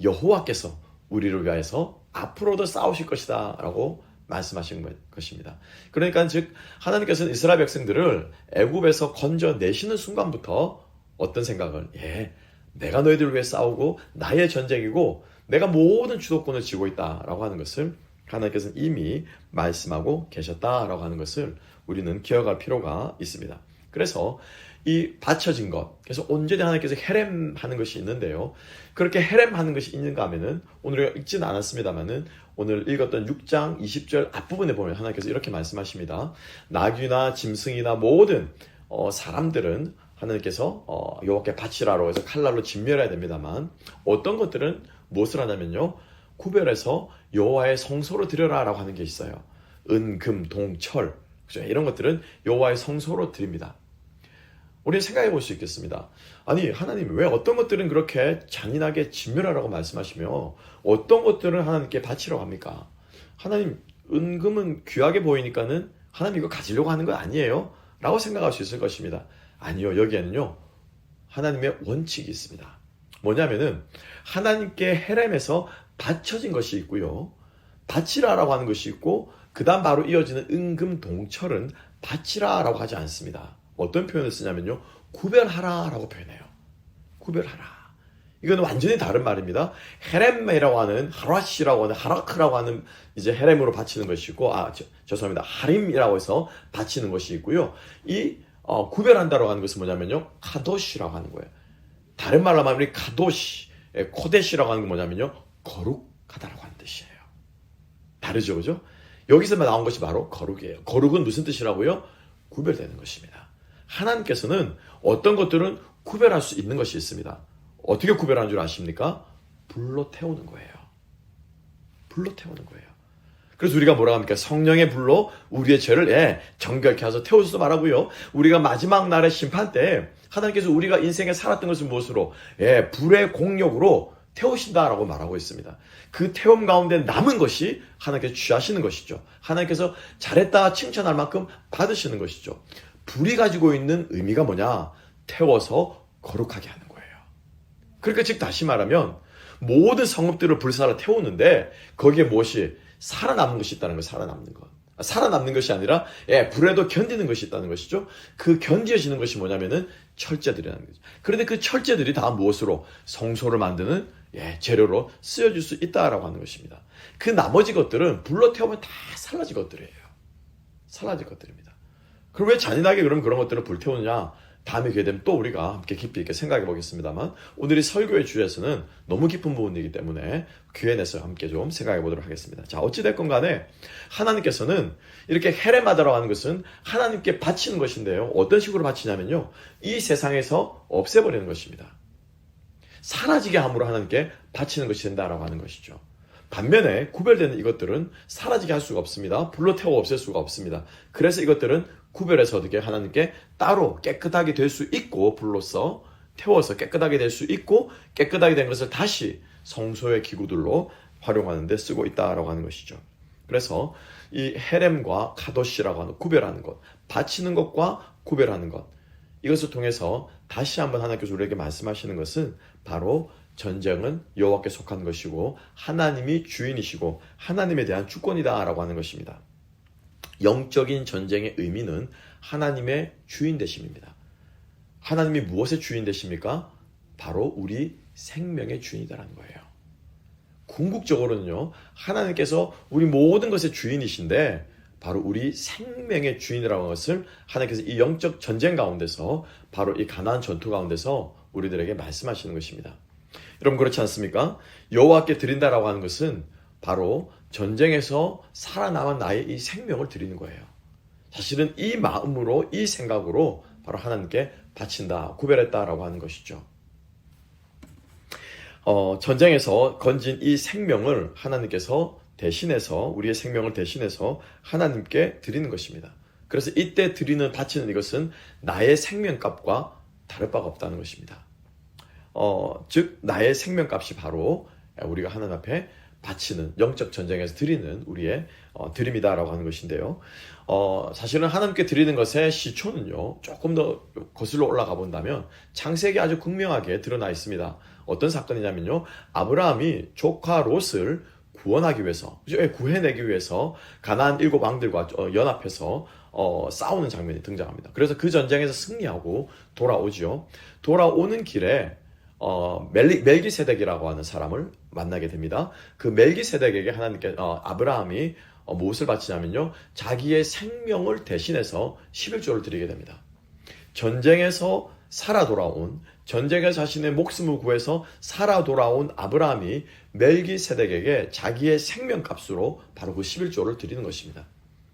여호와께서 우리를 위하여서 앞으로도 싸우실 것이다 라고 말씀하신 것입니다. 그러니까 즉 하나님께서는 이스라엘 백성들을 애굽에서 건져내시는 순간부터 어떤 생각을 내가 너희들을 위해 싸우고 나의 전쟁이고 내가 모든 주도권을 쥐고 있다라고 하는 것을 하나님께서는 이미 말씀하고 계셨다라고 하는 것을 우리는 기억할 필요가 있습니다. 그래서 이 바쳐진 것, 그래서 온전히 하나님께서 헤렘하는 것이 있는데요. 그렇게 헤렘하는 것이 있는가 하면은 오늘 우리가 읽지는 않았습니다만은 오늘 읽었던 6장 20절 앞부분에 보면 하나님께서 이렇게 말씀하십니다. 나귀나 짐승이나 모든 사람들은 하나님께서 여호와께 바치라로 해서 칼날로 진멸해야 됩니다만 어떤 것들은 무엇을 하냐면요. 구별해서 여호와의 성소로 드려라라고 하는 게 있어요. 은, 금, 동, 철 그죠? 이런 것들은 여호와의 성소로 드립니다. 우리 생각해 볼 수 있겠습니다. 아니 하나님 왜 어떤 것들은 그렇게 잔인하게 진멸하라고 말씀하시며 어떤 것들은 하나님께 바치라고 합니까? 하나님 은금은 귀하게 보이니까는 하나님 이거 가지려고 하는 거 아니에요? 라고 생각할 수 있을 것입니다. 아니요. 여기에는요. 하나님의 원칙이 있습니다. 뭐냐면은 하나님께 헤렘에서 바쳐진 것이 있고요. 바치라라고 하는 것이 있고 그 다음 바로 이어지는 은금 동철은 바치라라고 하지 않습니다. 어떤 표현을 쓰냐면요. 구별하라라고 표현해요. 구별하라. 이건 완전히 다른 말입니다. 헤렘이라고 하는 하라시라고 하는 하라크라고 하는 이제 헤렘으로 바치는 것이고, 죄송합니다. 하림이라고 해서 바치는 것이 있고요. 이 구별한다라고 하는 것은 뭐냐면요, 카도시라고 하는 거예요. 다른 말로 하면 우리 카도시, 코데시라고 하는 건 뭐냐면요, 거룩하다라고 하는 뜻이에요. 다르죠, 그죠? 여기서 나온 것이 바로 거룩이에요. 거룩은 무슨 뜻이라고요? 구별되는 것입니다. 하나님께서는 어떤 것들은 구별할 수 있는 것이 있습니다. 어떻게 구별하는 줄 아십니까? 불로 태우는 거예요. 불로 태우는 거예요. 그래서 우리가 뭐라 합니까? 성령의 불로 우리의 죄를 정결케 하셔서 태우셔서 말하고요. 우리가 마지막 날의 심판 때 하나님께서 우리가 인생에 살았던 것을 무엇으로? 불의 공력으로 태우신다라고 말하고 있습니다. 그 태움 가운데 남은 것이 하나님께서 취하시는 것이죠. 하나님께서 잘했다 칭찬할 만큼 받으시는 것이죠. 불이 가지고 있는 의미가 뭐냐? 태워서 거룩하게 하는 거예요. 그러니까 즉 다시 말하면 모든 성읍들을 불사라 태우는데 거기에 무엇이 살아남는 것이 있다는 거예요. 살아남는 것. 살아남는 것이 아니라 불에도 견디는 것이 있다는 것이죠. 그 견디어지는 것이 뭐냐면은 철제들이라는 거죠. 그런데 그 철제들이 다 무엇으로? 성소를 만드는 재료로 쓰여질 수 있다라고 하는 것입니다. 그 나머지 것들은 불로 태우면 다 사라질 것들이에요. 사라질 것들입니다. 그럼 왜 잔인하게 그런 것들을 불태우느냐? 다음에 기회 되면 또 우리가 함께 깊이 있게 생각해 보겠습니다만, 오늘이 설교의 주에서는 너무 깊은 부분이기 때문에 기회 내서 함께 좀 생각해 보도록 하겠습니다. 자, 어찌됐건 간에 하나님께서는 이렇게 헤레마다라고 하는 것은 하나님께 바치는 것인데요. 어떤 식으로 바치냐면요, 이 세상에서 없애버리는 것입니다. 사라지게 함으로 하나님께 바치는 것이 된다라고 하는 것이죠. 반면에 구별되는 이것들은 사라지게 할 수가 없습니다. 불로 태워 없앨 수가 없습니다. 그래서 이것들은 구별해서 어떻게 하나님께 따로 깨끗하게 될 수 있고, 불로서 태워서 깨끗하게 될 수 있고, 깨끗하게 된 것을 다시 성소의 기구들로 활용하는 데 쓰고 있다라고 하는 것이죠. 그래서 이 헤렘과 카도시라고 하는 구별하는 것, 바치는 것과 구별하는 것, 이것을 통해서 다시 한번 하나님께서 우리에게 말씀하시는 것은 바로 전쟁은 여호와께 속한 것이고 하나님이 주인이시고 하나님에 대한 주권이다라고 하는 것입니다. 영적인 전쟁의 의미는 하나님의 주인 되심입니다. 하나님이 무엇의 주인 되십니까? 바로 우리 생명의 주인이라는 거예요. 궁극적으로는요, 하나님께서 우리 모든 것의 주인이신데 바로 우리 생명의 주인이라는 것을 하나님께서 이 영적 전쟁 가운데서, 바로 이 가나안 전투 가운데서 우리들에게 말씀하시는 것입니다. 여러분 그렇지 않습니까? 여호와께 드린다라고 하는 것은 바로 전쟁에서 살아남은 나의 이 생명을 드리는 거예요. 사실은 이 마음으로, 이 생각으로 바로 하나님께 바친다, 구별했다라고 하는 것이죠. 전쟁에서 건진 이 생명을 하나님께서 대신해서, 우리의 생명을 대신해서 하나님께 드리는 것입니다. 그래서 이때 드리는, 바치는 이것은 나의 생명값과 다를 바가 없다는 것입니다. 즉 나의 생명값이 바로 우리가 하나님 앞에 바치는, 영적 전쟁에서 드리는 우리의 드림이다라고 하는 것인데요. 사실은 하나님께 드리는 것의 시초는요, 조금 더 거슬러 올라가 본다면 창세기 아주 극명하게 드러나 있습니다. 어떤 사건이냐면요, 아브라함이 조카 롯을 구원하기 위해서, 구해내기 위해서 가나안 7왕들과 연합해서 싸우는 장면이 등장합니다. 그래서 그 전쟁에서 승리하고 돌아오지요. 돌아오는 길에 멜기세덱이라고 하는 사람을 만나게 됩니다. 그 멜기세덱에게 하나님께 아브라함이 무엇을 바치냐면요, 자기의 생명을 대신해서 11조를 드리게 됩니다. 전쟁에서 살아 돌아온, 전쟁에서 자신의 목숨을 구해서 살아 돌아온 아브라함이 멜기세덱에게 자기의 생명값으로 바로 그 11조를 드리는 것입니다.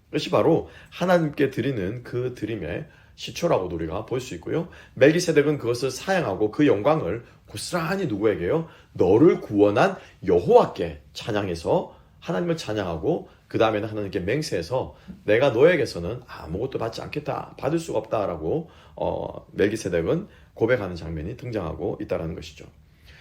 그것이 바로 하나님께 드리는 그 드림의 시초라고도 우리가 볼 수 있고요. 멜기세덱은 그것을 사양하고 그 영광을 고스란히 누구에게요? 너를 구원한 여호와께 찬양해서 하나님을 찬양하고, 그 다음에는 하나님께 맹세해서 내가 너에게서는 아무것도 받지 않겠다, 받을 수가 없다라고 멜기세덱은 고백하는 장면이 등장하고 있다는 것이죠.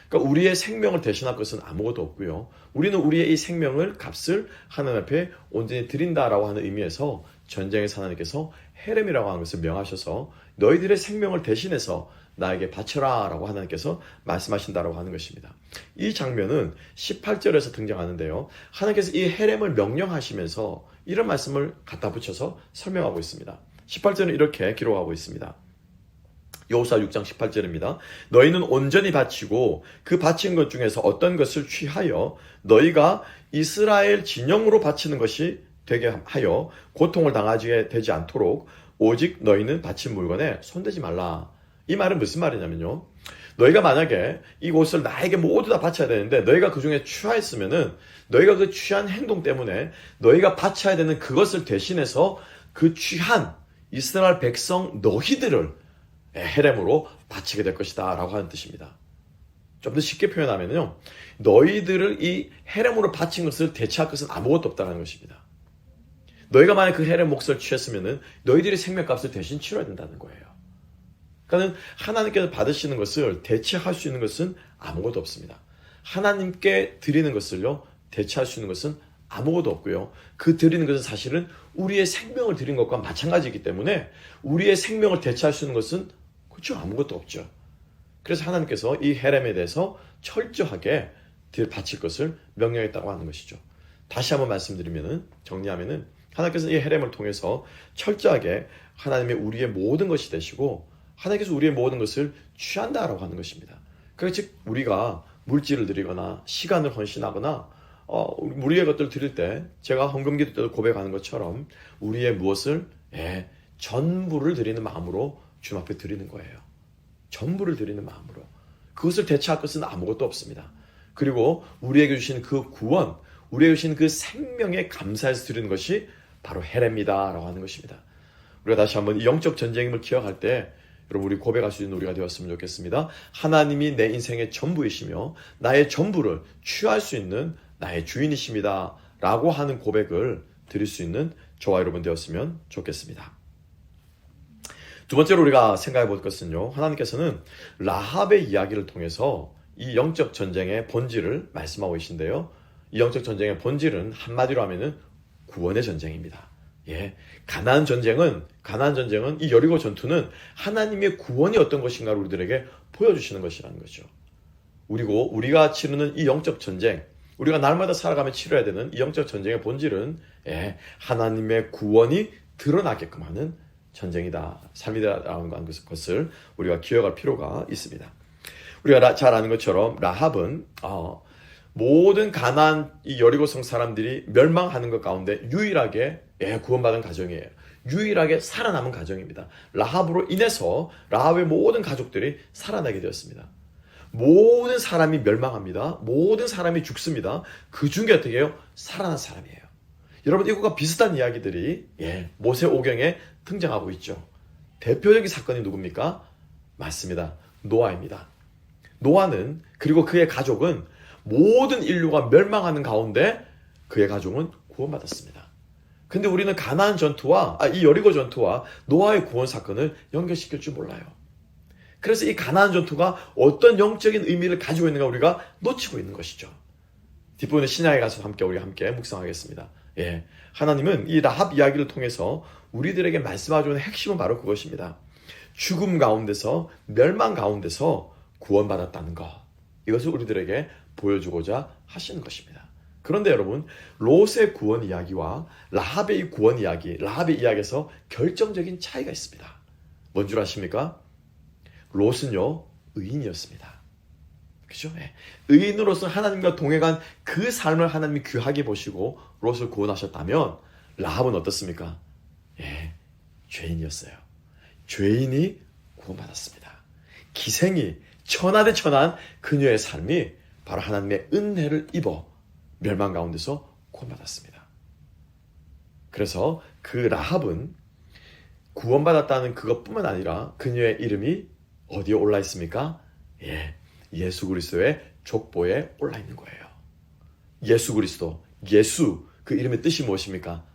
그러니까 우리의 생명을 대신할 것은 아무것도 없고요. 우리는 우리의 이 생명을, 값을 하나님 앞에 온전히 드린다라고 하는 의미에서 전쟁에서 하나님께서 헤렘이라고 하는 것을 명하셔서 너희들의 생명을 대신해서 나에게 바쳐라 라고 하나님께서 말씀하신다라고 하는 것입니다. 이 장면은 18절에서 등장하는데요, 하나님께서 이 헤렘을 명령하시면서 이런 말씀을 갖다 붙여서 설명하고 있습니다. 18절은 이렇게 기록하고 있습니다. 여호수아 6장 18절입니다. 너희는 온전히 바치고 그 바친 것 중에서 어떤 것을 취하여 너희가 이스라엘 진영으로 바치는 것이 되게 하여 고통을 당하게 되지 않도록 오직 너희는 바친 물건에 손대지 말라. 이 말은 무슨 말이냐면요. 너희가 만약에 이곳을 나에게 모두 다 바쳐야 되는데 너희가 그 중에 취하였으면은 너희가 그 취한 행동 때문에 너희가 바쳐야 되는 그것을 대신해서 그 취한 이스라엘 백성 너희들을 헤렘으로 바치게 될 것이다 라고 하는 뜻입니다. 좀 더 쉽게 표현하면요. 너희들을 이 헤렘으로 바친 것을 대체할 것은 아무것도 없다는 것입니다. 너희가 만약 그 헤렘 몫을 취했으면은 너희들이 생명값을 대신 치러야 된다는 거예요. 그러니까 하나님께서 받으시는 것을 대체할 수 있는 것은 아무것도 없습니다. 하나님께 드리는 것을요, 대체할 수 있는 것은 아무것도 없고요. 그 드리는 것은 사실은 우리의 생명을 드린 것과 마찬가지이기 때문에 우리의 생명을 대체할 수 있는 것은 그렇죠, 아무것도 없죠. 그래서 하나님께서 이 헤렘에 대해서 철저하게 바칠 것을 명령했다고 하는 것이죠. 다시 한번 말씀드리면은, 정리하면은 하나님께서 이 헤렘을 통해서 철저하게 하나님이 우리의 모든 것이 되시고 하나님께서 우리의 모든 것을 취한다라고 하는 것입니다. 그러니까 즉 우리가 물질을 드리거나 시간을 헌신하거나 우리의 것들을 드릴 때 제가 헌금기도 때도 고백하는 것처럼 우리의 무엇을 전부를 드리는 마음으로 주님 앞에 드리는 거예요. 전부를 드리는 마음으로. 그것을 대체할 것은 아무것도 없습니다. 그리고 우리에게 주신 그 구원, 우리에게 주신 그 생명에 감사해서 드리는 것이 바로 헤렘이다 라고 하는 것입니다. 우리가 다시 한번 이 영적 전쟁임을 기억할 때 여러분 우리 고백할 수 있는 우리가 되었으면 좋겠습니다. 하나님이 내 인생의 전부이시며 나의 전부를 취할 수 있는 나의 주인이십니다 라고 하는 고백을 드릴 수 있는 저와 여러분 되었으면 좋겠습니다. 두 번째로 우리가 생각해 볼 것은요. 하나님께서는 라합의 이야기를 통해서 이 영적 전쟁의 본질을 말씀하고 계신데요. 이 영적 전쟁의 본질은 한마디로 하면은 구원의 전쟁입니다. 가나안 전쟁은 이 여리고 전투는 하나님의 구원이 어떤 것인가를 우리들에게 보여주시는 것이라는 거죠. 그리고 우리가 치르는 이 영적 전쟁, 우리가 날마다 살아가며 치러야 되는 이 영적 전쟁의 본질은 하나님의 구원이 드러나게끔 하는 전쟁이다, 삶이다라는 것을 우리가 기억할 필요가 있습니다. 우리가 잘 아는 것처럼 라합은 모든 가나안 이 여리고성 사람들이 멸망하는 것 가운데 유일하게 구원받은 가정이에요. 유일하게 살아남은 가정입니다. 라합으로 인해서 라합의 모든 가족들이 살아나게 되었습니다. 모든 사람이 멸망합니다. 모든 사람이 죽습니다. 그 중에 어떻게 해요? 살아난 사람이에요. 여러분 이것과 비슷한 이야기들이 모세오경에 등장하고 있죠. 대표적인 사건이 누굽니까? 맞습니다. 노아입니다. 노아는 그리고 그의 가족은 모든 인류가 멸망하는 가운데 그의 가족은 구원받았습니다. 근데 우리는 가나안 전투와 이 여리고 전투와 노아의 구원 사건을 연결시킬 줄 몰라요. 그래서 이 가나안 전투가 어떤 영적인 의미를 가지고 있는가 우리가 놓치고 있는 것이죠. 뒷부분의 신약에 가서 우리 함께 묵상하겠습니다. 하나님은 이 라합 이야기를 통해서 우리들에게 말씀하시는 핵심은 바로 그것입니다. 죽음 가운데서 멸망 가운데서 구원받았다는 것, 이것을 우리들에게 보여주고자 하시는 것입니다. 그런데 여러분, 롯의 구원 이야기와 라합의 구원 이야기, 라합의 이야기에서 결정적인 차이가 있습니다. 뭔 줄 아십니까? 롯은요, 의인이었습니다. 그죠? 의인으로서 하나님과 동행한 그 삶을 하나님이 귀하게 보시고 롯을 구원하셨다면 라합은 어떻습니까? 죄인이었어요. 죄인이 구원받았습니다. 기생이 천하 대 천한 그녀의 삶이 바로 하나님의 은혜를 입어 멸망 가운데서 구원받았습니다. 그래서 그 라합은 구원받았다는 그것뿐만 아니라 그녀의 이름이 어디에 올라 있습니까? 예수 그리스도의 족보에 올라 있는 거예요. 예수 그리스도, 예수, 그 이름의 뜻이 무엇입니까?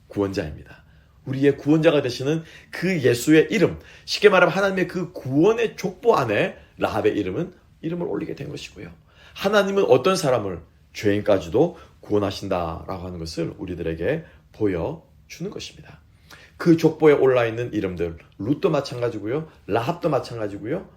구원자입니다. 우리의 구원자가 되시는 그 예수의 이름, 쉽게 말하면 하나님의 그 구원의 족보 안에 라합의 이름을 올리게 된 것이고요. 하나님은 어떤 사람을, 죄인까지도 구원하신다라고 하는 것을 우리들에게 보여주는 것입니다. 그 족보에 올라있는 이름들, 룻도 마찬가지고요, 라합도 마찬가지고요,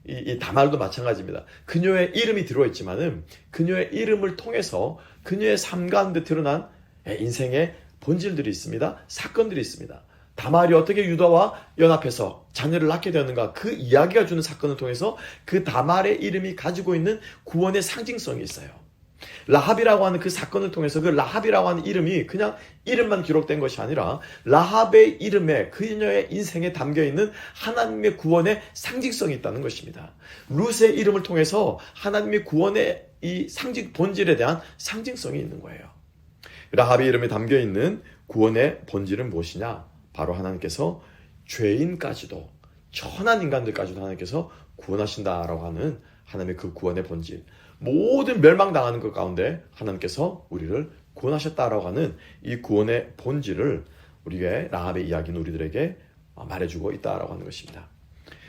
이 다말도 마찬가지입니다. 그녀의 이름이 들어있지만은 그녀의 이름을 통해서 그녀의 삶 가운데 드러난 인생의 본질들이 있습니다. 사건들이 있습니다. 다말이 어떻게 유다와 연합해서 자녀를 낳게 되었는가, 그 이야기가 주는 사건을 통해서 그 다말의 이름이 가지고 있는 구원의 상징성이 있어요. 라합이라고 하는 그 사건을 통해서 그 라합이라고 하는 이름이 그냥 이름만 기록된 것이 아니라 라합의 이름에, 그녀의 인생에 담겨있는 하나님의 구원의 상징성이 있다는 것입니다. 룻의 이름을 통해서 하나님의 구원의 이 상징, 본질에 대한 상징성이 있는 거예요. 라합의 이름에 담겨있는 구원의 본질은 무엇이냐? 바로 하나님께서 죄인까지도, 천한 인간들까지도 하나님께서 구원하신다라고 하는 하나님의 그 구원의 본질, 모든 멸망당하는 것 가운데 하나님께서 우리를 구원하셨다라고 하는 이 구원의 본질을 우리의 라합의 이야기는 우리들에게 말해주고 있다라고 하는 것입니다.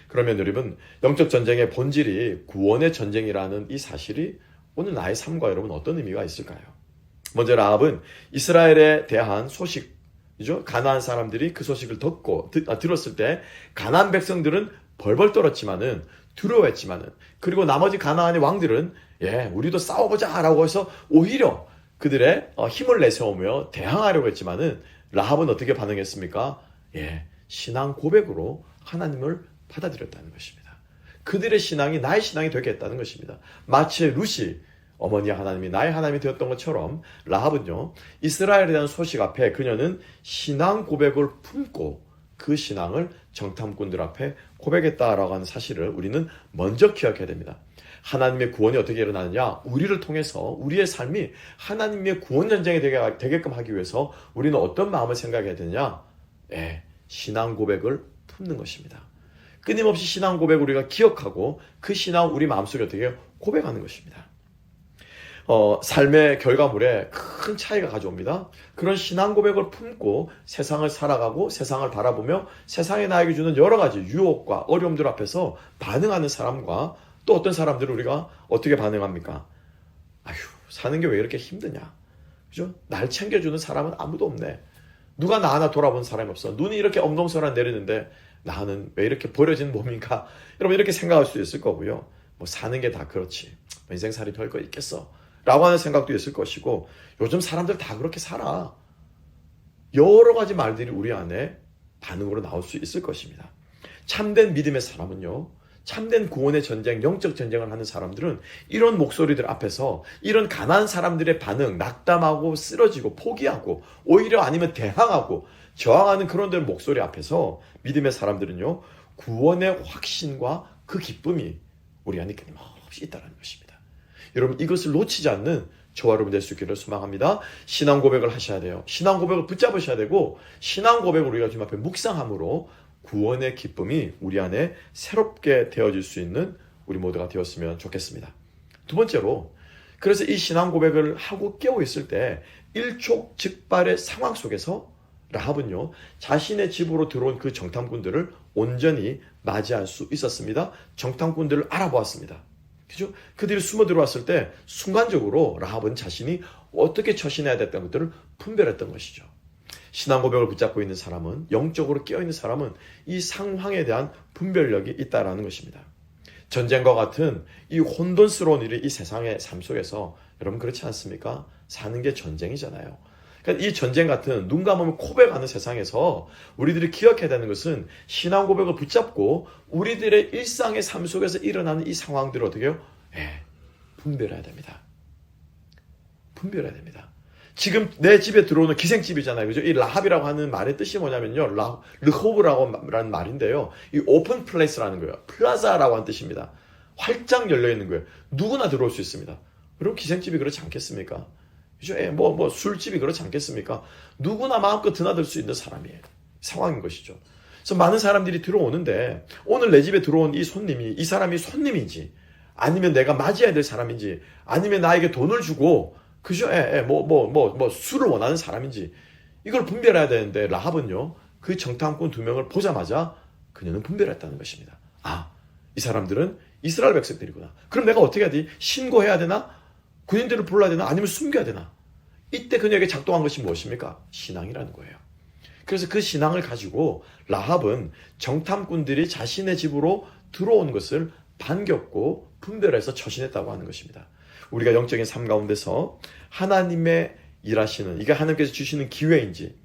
그러면 여러분, 영적 전쟁의 본질이 구원의 전쟁이라는 이 사실이 오늘 나의 삶과 여러분 어떤 의미가 있을까요? 먼저 라합은 이스라엘에 대한 소식이죠. 가나안 사람들이 그 소식을 들었을 때 가나안 백성들은 벌벌 떨었지만은, 두려워했지만은, 그리고 나머지 가나안의 왕들은 우리도 싸워보자 라고 해서 오히려 그들의 힘을 내세우며 대항하려고 했지만은 라합은 어떻게 반응했습니까? 신앙 고백으로 하나님을 받아들였다는 것입니다. 그들의 신앙이 나의 신앙이 되겠다는 것입니다. 마치 룻이 어머니 하나님이 나의 하나님이 되었던 것처럼 라합은요, 이스라엘에 대한 소식 앞에 그녀는 신앙 고백을 품고 그 신앙을 정탐꾼들 앞에 고백했다라고 하는 사실을 우리는 먼저 기억해야 됩니다. 하나님의 구원이 어떻게 일어나느냐? 우리를 통해서 우리의 삶이 하나님의 구원 전쟁이 되게끔 하기 위해서 우리는 어떤 마음을 생각해야 되느냐? 신앙 고백을 품는 것입니다. 끊임없이 신앙 고백을 우리가 기억하고 그 신앙을 우리 마음속에 어떻게 고백하는 것입니다. 삶의 결과물에 큰 차이가 가져옵니다. 그런 신앙 고백을 품고 세상을 살아가고 세상을 바라보며 세상에 나에게 주는 여러 가지 유혹과 어려움들 앞에서 반응하는 사람과, 또 어떤 사람들은 우리가 어떻게 반응합니까? 아휴, 사는 게 왜 이렇게 힘드냐? 그죠? 날 챙겨주는 사람은 아무도 없네. 누가 나 하나 돌아본 사람이 없어. 눈이 이렇게 엄동설한 내리는데 나는 왜 이렇게 버려진 몸인가? 여러분, 이렇게 생각할 수 있을 거고요. 뭐 사는 게 다 그렇지. 인생살이 별거 있겠어. 라고 하는 생각도 있을 것이고, 요즘 사람들 다 그렇게 살아. 여러 가지 말들이 우리 안에 반응으로 나올 수 있을 것입니다. 참된 믿음의 사람은요, 참된 구원의 전쟁, 영적 전쟁을 하는 사람들은 이런 목소리들 앞에서 이런 가난한 사람들의 반응, 낙담하고 쓰러지고 포기하고 오히려 아니면 대항하고 저항하는 그런 목소리 앞에서 믿음의 사람들은요, 구원의 확신과 그 기쁨이 우리 안에 끊임없이 있다는 것입니다. 여러분, 이것을 놓치지 않는 저와 여러분 될 수 있기를 소망합니다. 신앙 고백을 하셔야 돼요. 신앙 고백을 붙잡으셔야 되고, 신앙 고백을 우리가 주님 앞에 묵상함으로 구원의 기쁨이 우리 안에 새롭게 되어질 수 있는 우리 모두가 되었으면 좋겠습니다. 두 번째로, 그래서 이 신앙 고백을 하고 깨어 있을 때 일촉즉발의 상황 속에서 라합은요, 자신의 집으로 들어온 그 정탐꾼들을 온전히 맞이할 수 있었습니다. 정탐꾼들을 알아보았습니다. 그죠? 그들이 숨어 들어왔을 때 순간적으로 라합은 자신이 어떻게 처신해야 됐던 것들을 분별했던 것이죠. 신앙 고백을 붙잡고 있는 사람은, 영적으로 깨어있는 사람은 이 상황에 대한 분별력이 있다라는 것입니다. 전쟁과 같은 이 혼돈스러운 일이 이 세상의 삶 속에서, 여러분 그렇지 않습니까? 사는 게 전쟁이잖아요. 그러니까 이 전쟁 같은 눈 감으면 코백하는 세상에서 우리들이 기억해야 되는 것은 신앙 고백을 붙잡고 우리들의 일상의 삶 속에서 일어나는 이 상황들을 어떻게 해요? 분별해야 됩니다. 분별해야 됩니다. 지금 내 집에 들어오는 기생집이잖아요. 그죠? 이 라합이라고 하는 말의 뜻이 뭐냐면요, 르호브라고 라는 말인데요, 이 오픈 플레이스라는 거예요. 플라자라고 하는 뜻입니다. 활짝 열려 있는 거예요. 누구나 들어올 수 있습니다. 그럼 기생집이 그렇지 않겠습니까? 그죠? 술집이 그렇지 않겠습니까? 누구나 마음껏 드나들 수 있는 사람이에요. 상황인 것이죠. 그래서 많은 사람들이 들어오는데, 오늘 내 집에 들어온 이 손님이, 이 사람이 손님인지, 아니면 내가 맞이해야 될 사람인지, 아니면 나에게 돈을 주고, 그죠? 술을 원하는 사람인지, 이걸 분별해야 되는데, 라합은요, 그 정탐꾼 2명을 보자마자 그녀는 분별했다는 것입니다. 이 사람들은 이스라엘 백성들이구나. 그럼 내가 어떻게 해야 되지? 신고해야 되나? 군인들을 불러야 되나? 아니면 숨겨야 되나? 이때 그녀에게 작동한 것이 무엇입니까? 신앙이라는 거예요. 그래서 그 신앙을 가지고 라합은 정탐꾼들이 자신의 집으로 들어온 것을 반겼고 분별해서 처신했다고 하는 것입니다. 우리가 영적인 삶 가운데서 하나님의 일하시는, 이게 하나님께서 주시는 기회인지,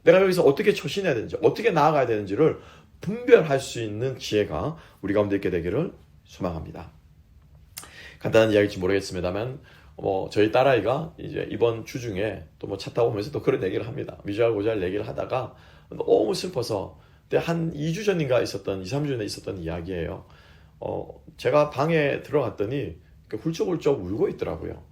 내가 여기서 어떻게 처신해야 되는지, 어떻게 나아가야 되는지를 분별할 수 있는 지혜가 우리 가운데 있게 되기를 소망합니다. 간단한 이야기일지 모르겠습니다만 저희 딸아이가 이제 이번 주 중에 또 차 타고 오면서 또 그런 얘기를 합니다. 미주알 고주알 얘기를 하다가 너무 슬퍼서 그때 한 2주 전인가 있었던 2, 3주 전에 있었던 이야기예요. 제가 방에 들어갔더니 훌쩍훌쩍 울고 있더라고요.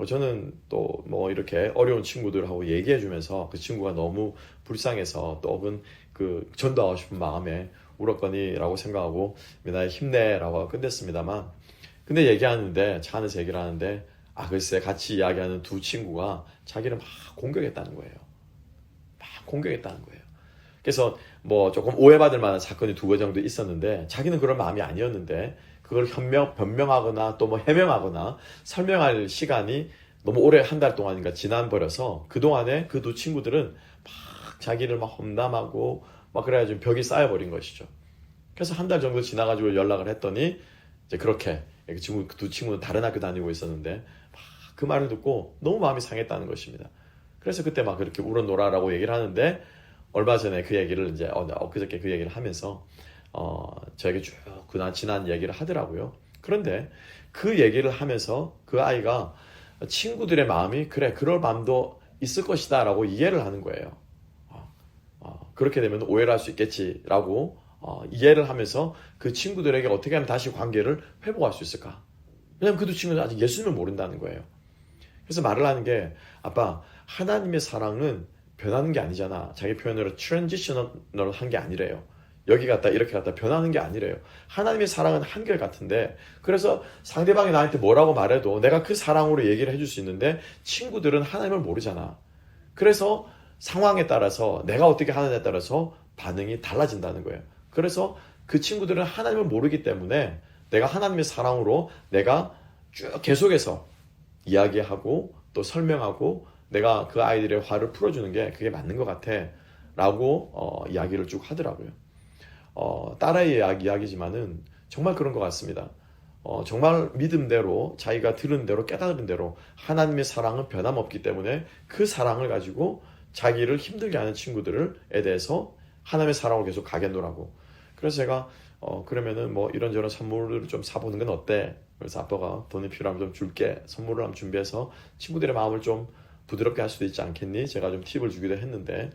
저는 또 이렇게 어려운 친구들하고 얘기해 주면서 그 친구가 너무 불쌍해서 또 혹은 그 전도하고 싶은 마음에 울었거니라고 생각하고 미나야 힘내라고 끝냈습니다만, 근데 얘기하는데 차 안에서 얘기를 하는데 글쎄 같이 이야기하는 두 친구가 자기를 막 공격했다는 거예요. 막 공격했다는 거예요. 그래서 조금 오해받을 만한 사건이 두 개 정도 있었는데 자기는 그런 마음이 아니었는데 그걸 변명하거나 또 해명하거나 설명할 시간이 너무 오래 한 달 동안인가 지난버려서 그동안에 그 두 친구들은 막 자기를 막 험담하고 막 그래가지고 벽이 쌓여버린 것이죠. 그래서 한 달 정도 지나가지고 연락을 했더니 이제 그렇게 그 두 친구는 다른 학교 다니고 있었는데 막 그 말을 듣고 너무 마음이 상했다는 것입니다. 그래서 그때 막 그렇게 울어노라라고 얘기를 하는데 얼마 전에 그 얘기를 이제 엊그저께 그 얘기를 하면서 저에게 쭉 그날 지난 얘기를 하더라고요. 그런데 그 얘기를 하면서 그 아이가 친구들의 마음이 그래 그럴 마음도 있을 것이다 라고 이해를 하는 거예요. 그렇게 되면 오해를 할 수 있겠지라고 이해를 하면서 그 친구들에게 어떻게 하면 다시 관계를 회복할 수 있을까? 왜냐하면 그 두 친구는 아직 예수님을 모른다는 거예요. 그래서 말을 하는 게 아빠 하나님의 사랑은 변하는 게 아니잖아. 자기 표현으로 트랜지셔널한 게 아니래요. 여기 갔다 이렇게 갔다 변하는 게 아니래요. 하나님의 사랑은 한결같은데 그래서 상대방이 나한테 뭐라고 말해도 내가 그 사랑으로 얘기를 해줄 수 있는데 친구들은 하나님을 모르잖아. 그래서 상황에 따라서 내가 어떻게 하느냐에 따라서 반응이 달라진다는 거예요. 그래서 그 친구들은 하나님을 모르기 때문에 내가 하나님의 사랑으로 내가 쭉 계속해서 이야기하고 또 설명하고 내가 그 아이들의 화를 풀어주는 게 그게 맞는 것 같아 라고 이야기를 쭉 하더라고요. 딸아이의 이야기지만은 정말 그런 것 같습니다. 정말 믿음대로 자기가 들은 대로 깨달은 대로 하나님의 사랑은 변함없기 때문에 그 사랑을 가지고 자기를 힘들게 하는 친구들에 대해서 하나님의 사랑으로 계속 가겠노라고. 그래서 제가 그러면은 이런저런 선물을 좀 사보는 건 어때? 그래서 아빠가 돈이 필요하면 좀 줄게. 선물을 한번 준비해서 친구들의 마음을 좀 부드럽게 할 수도 있지 않겠니? 제가 좀 팁을 주기도 했는데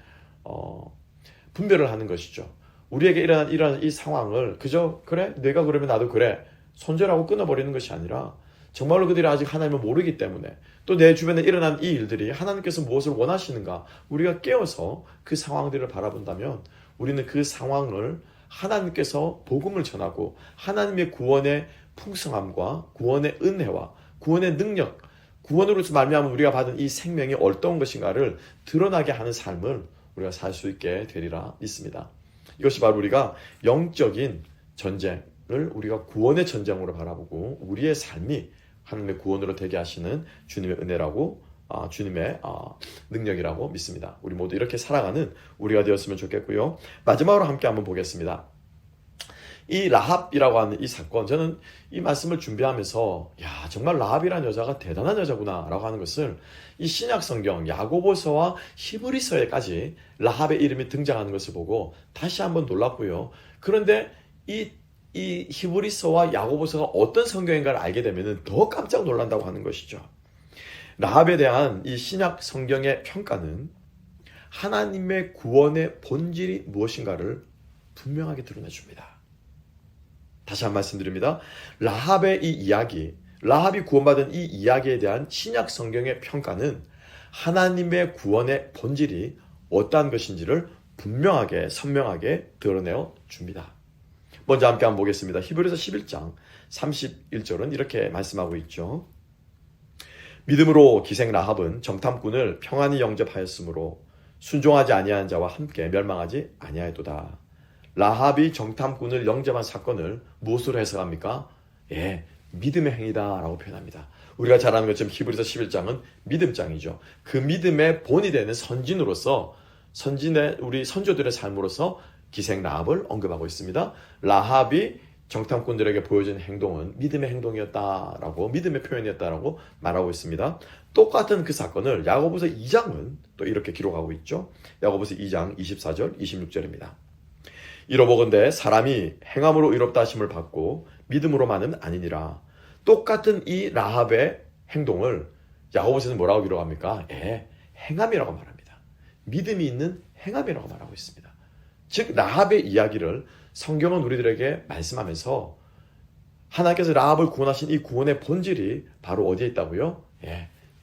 분별을 하는 것이죠. 우리에게 일어난 이 상황을 그저 그래? 내가 그러면 나도 그래. 손절하고 끊어버리는 것이 아니라 정말로 그들이 아직 하나님을 모르기 때문에 또 내 주변에 일어난 이 일들이 하나님께서 무엇을 원하시는가 우리가 깨어서 그 상황들을 바라본다면 우리는 그 상황을 하나님께서 복음을 전하고 하나님의 구원의 풍성함과 구원의 은혜와 구원의 능력, 구원으로서 말미암아 우리가 받은 이 생명이 어떤 것인가를 드러나게 하는 삶을 우리가 살 수 있게 되리라 믿습니다. 이것이 바로 우리가 영적인 전쟁을 우리가 구원의 전쟁으로 바라보고 우리의 삶이 하나님의 구원으로 되게 하시는 주님의 은혜라고 주님의 능력이라고 믿습니다. 우리 모두 이렇게 살아가는 우리가 되었으면 좋겠고요. 마지막으로 함께 한번 보겠습니다. 이 라합이라고 하는 이 사건, 저는 이 말씀을 준비하면서 정말 라합이라는 여자가 대단한 여자구나 라고 하는 것을 이 신약 성경 야고보서와 히브리서에까지 라합의 이름이 등장하는 것을 보고 다시 한번 놀랐고요. 그런데 이 히브리서와 야고보서가 어떤 성경인가를 알게 되면 더 깜짝 놀란다고 하는 것이죠. 라합에 대한 이 신약 성경의 평가는 하나님의 구원의 본질이 무엇인가를 분명하게 드러내줍니다. 다시 한 말씀드립니다. 라합의 이 이야기, 라합이 구원받은 이 이야기에 대한 신약 성경의 평가는 하나님의 구원의 본질이 어떠한 것인지를 분명하게 선명하게 드러내어 줍니다. 먼저 함께 한번 보겠습니다. 히브리서 11장 31절은 이렇게 말씀하고 있죠. 믿음으로 기생 라합은 정탐꾼을 평안히 영접하였으므로 순종하지 아니한 자와 함께 멸망하지 아니하였도다. 라합이 정탐꾼을 영접한 사건을 무엇으로 해석합니까? 믿음의 행위다라고 표현합니다. 우리가 잘 아는 것처럼 히브리서 11장은 믿음장이죠. 그 믿음의 본이 되는 선진으로서 선진의 우리 선조들의 삶으로서 기생 라합을 언급하고 있습니다. 라합이 정탐꾼들에게 보여준 행동은 믿음의 행동이었다라고 믿음의 표현이었다라고 말하고 있습니다. 똑같은 그 사건을 야고보서 2장은 또 이렇게 기록하고 있죠. 야고보서 2장 24절 26절입니다. 이로보건대 사람이 행함으로 의롭다 하심을 받고 믿음으로만은 아니니라. 똑같은 이 라합의 행동을 야고보서는 뭐라고 기록합니까? 행함이라고 말합니다. 믿음이 있는 행함이라고 말하고 있습니다. 즉 라합의 이야기를 성경은 우리들에게 말씀하면서 하나님께서 라합을 구원하신 이 구원의 본질이 바로 어디에 있다고요?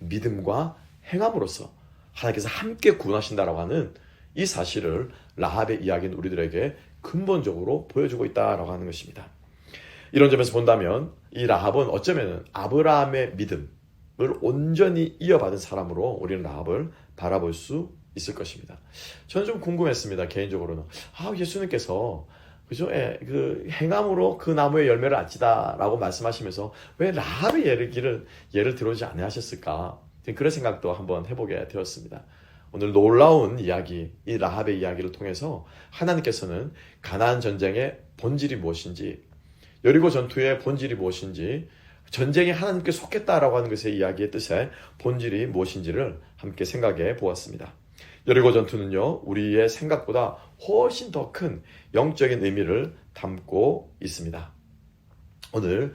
믿음과 행함으로써 하나님께서 함께 구원하신다라고 하는 이 사실을 라합의 이야기는 우리들에게 근본적으로 보여주고 있다라고 하는 것입니다. 이런 점에서 본다면 이 라합은 어쩌면 아브라함의 믿음을 온전히 이어받은 사람으로 우리는 라합을 바라볼 수 있을 것입니다. 저는 좀 궁금했습니다. 개인적으로는 예수님께서 그죠? 그 행함으로 그 나무의 열매를 안지다라고 말씀하시면서 왜 라합의 예를 들어오지 않으셨을까? 그런 생각도 한번 해보게 되었습니다. 오늘 놀라운 이야기, 이 라합의 이야기를 통해서 하나님께서는 가나안 전쟁의 본질이 무엇인지, 여리고 전투의 본질이 무엇인지, 전쟁이 하나님께 속했다라고 하는 것의 이야기의 뜻의 본질이 무엇인지를 함께 생각해 보았습니다. 여리고 전투는요, 우리의 생각보다 훨씬 더 큰 영적인 의미를 담고 있습니다. 오늘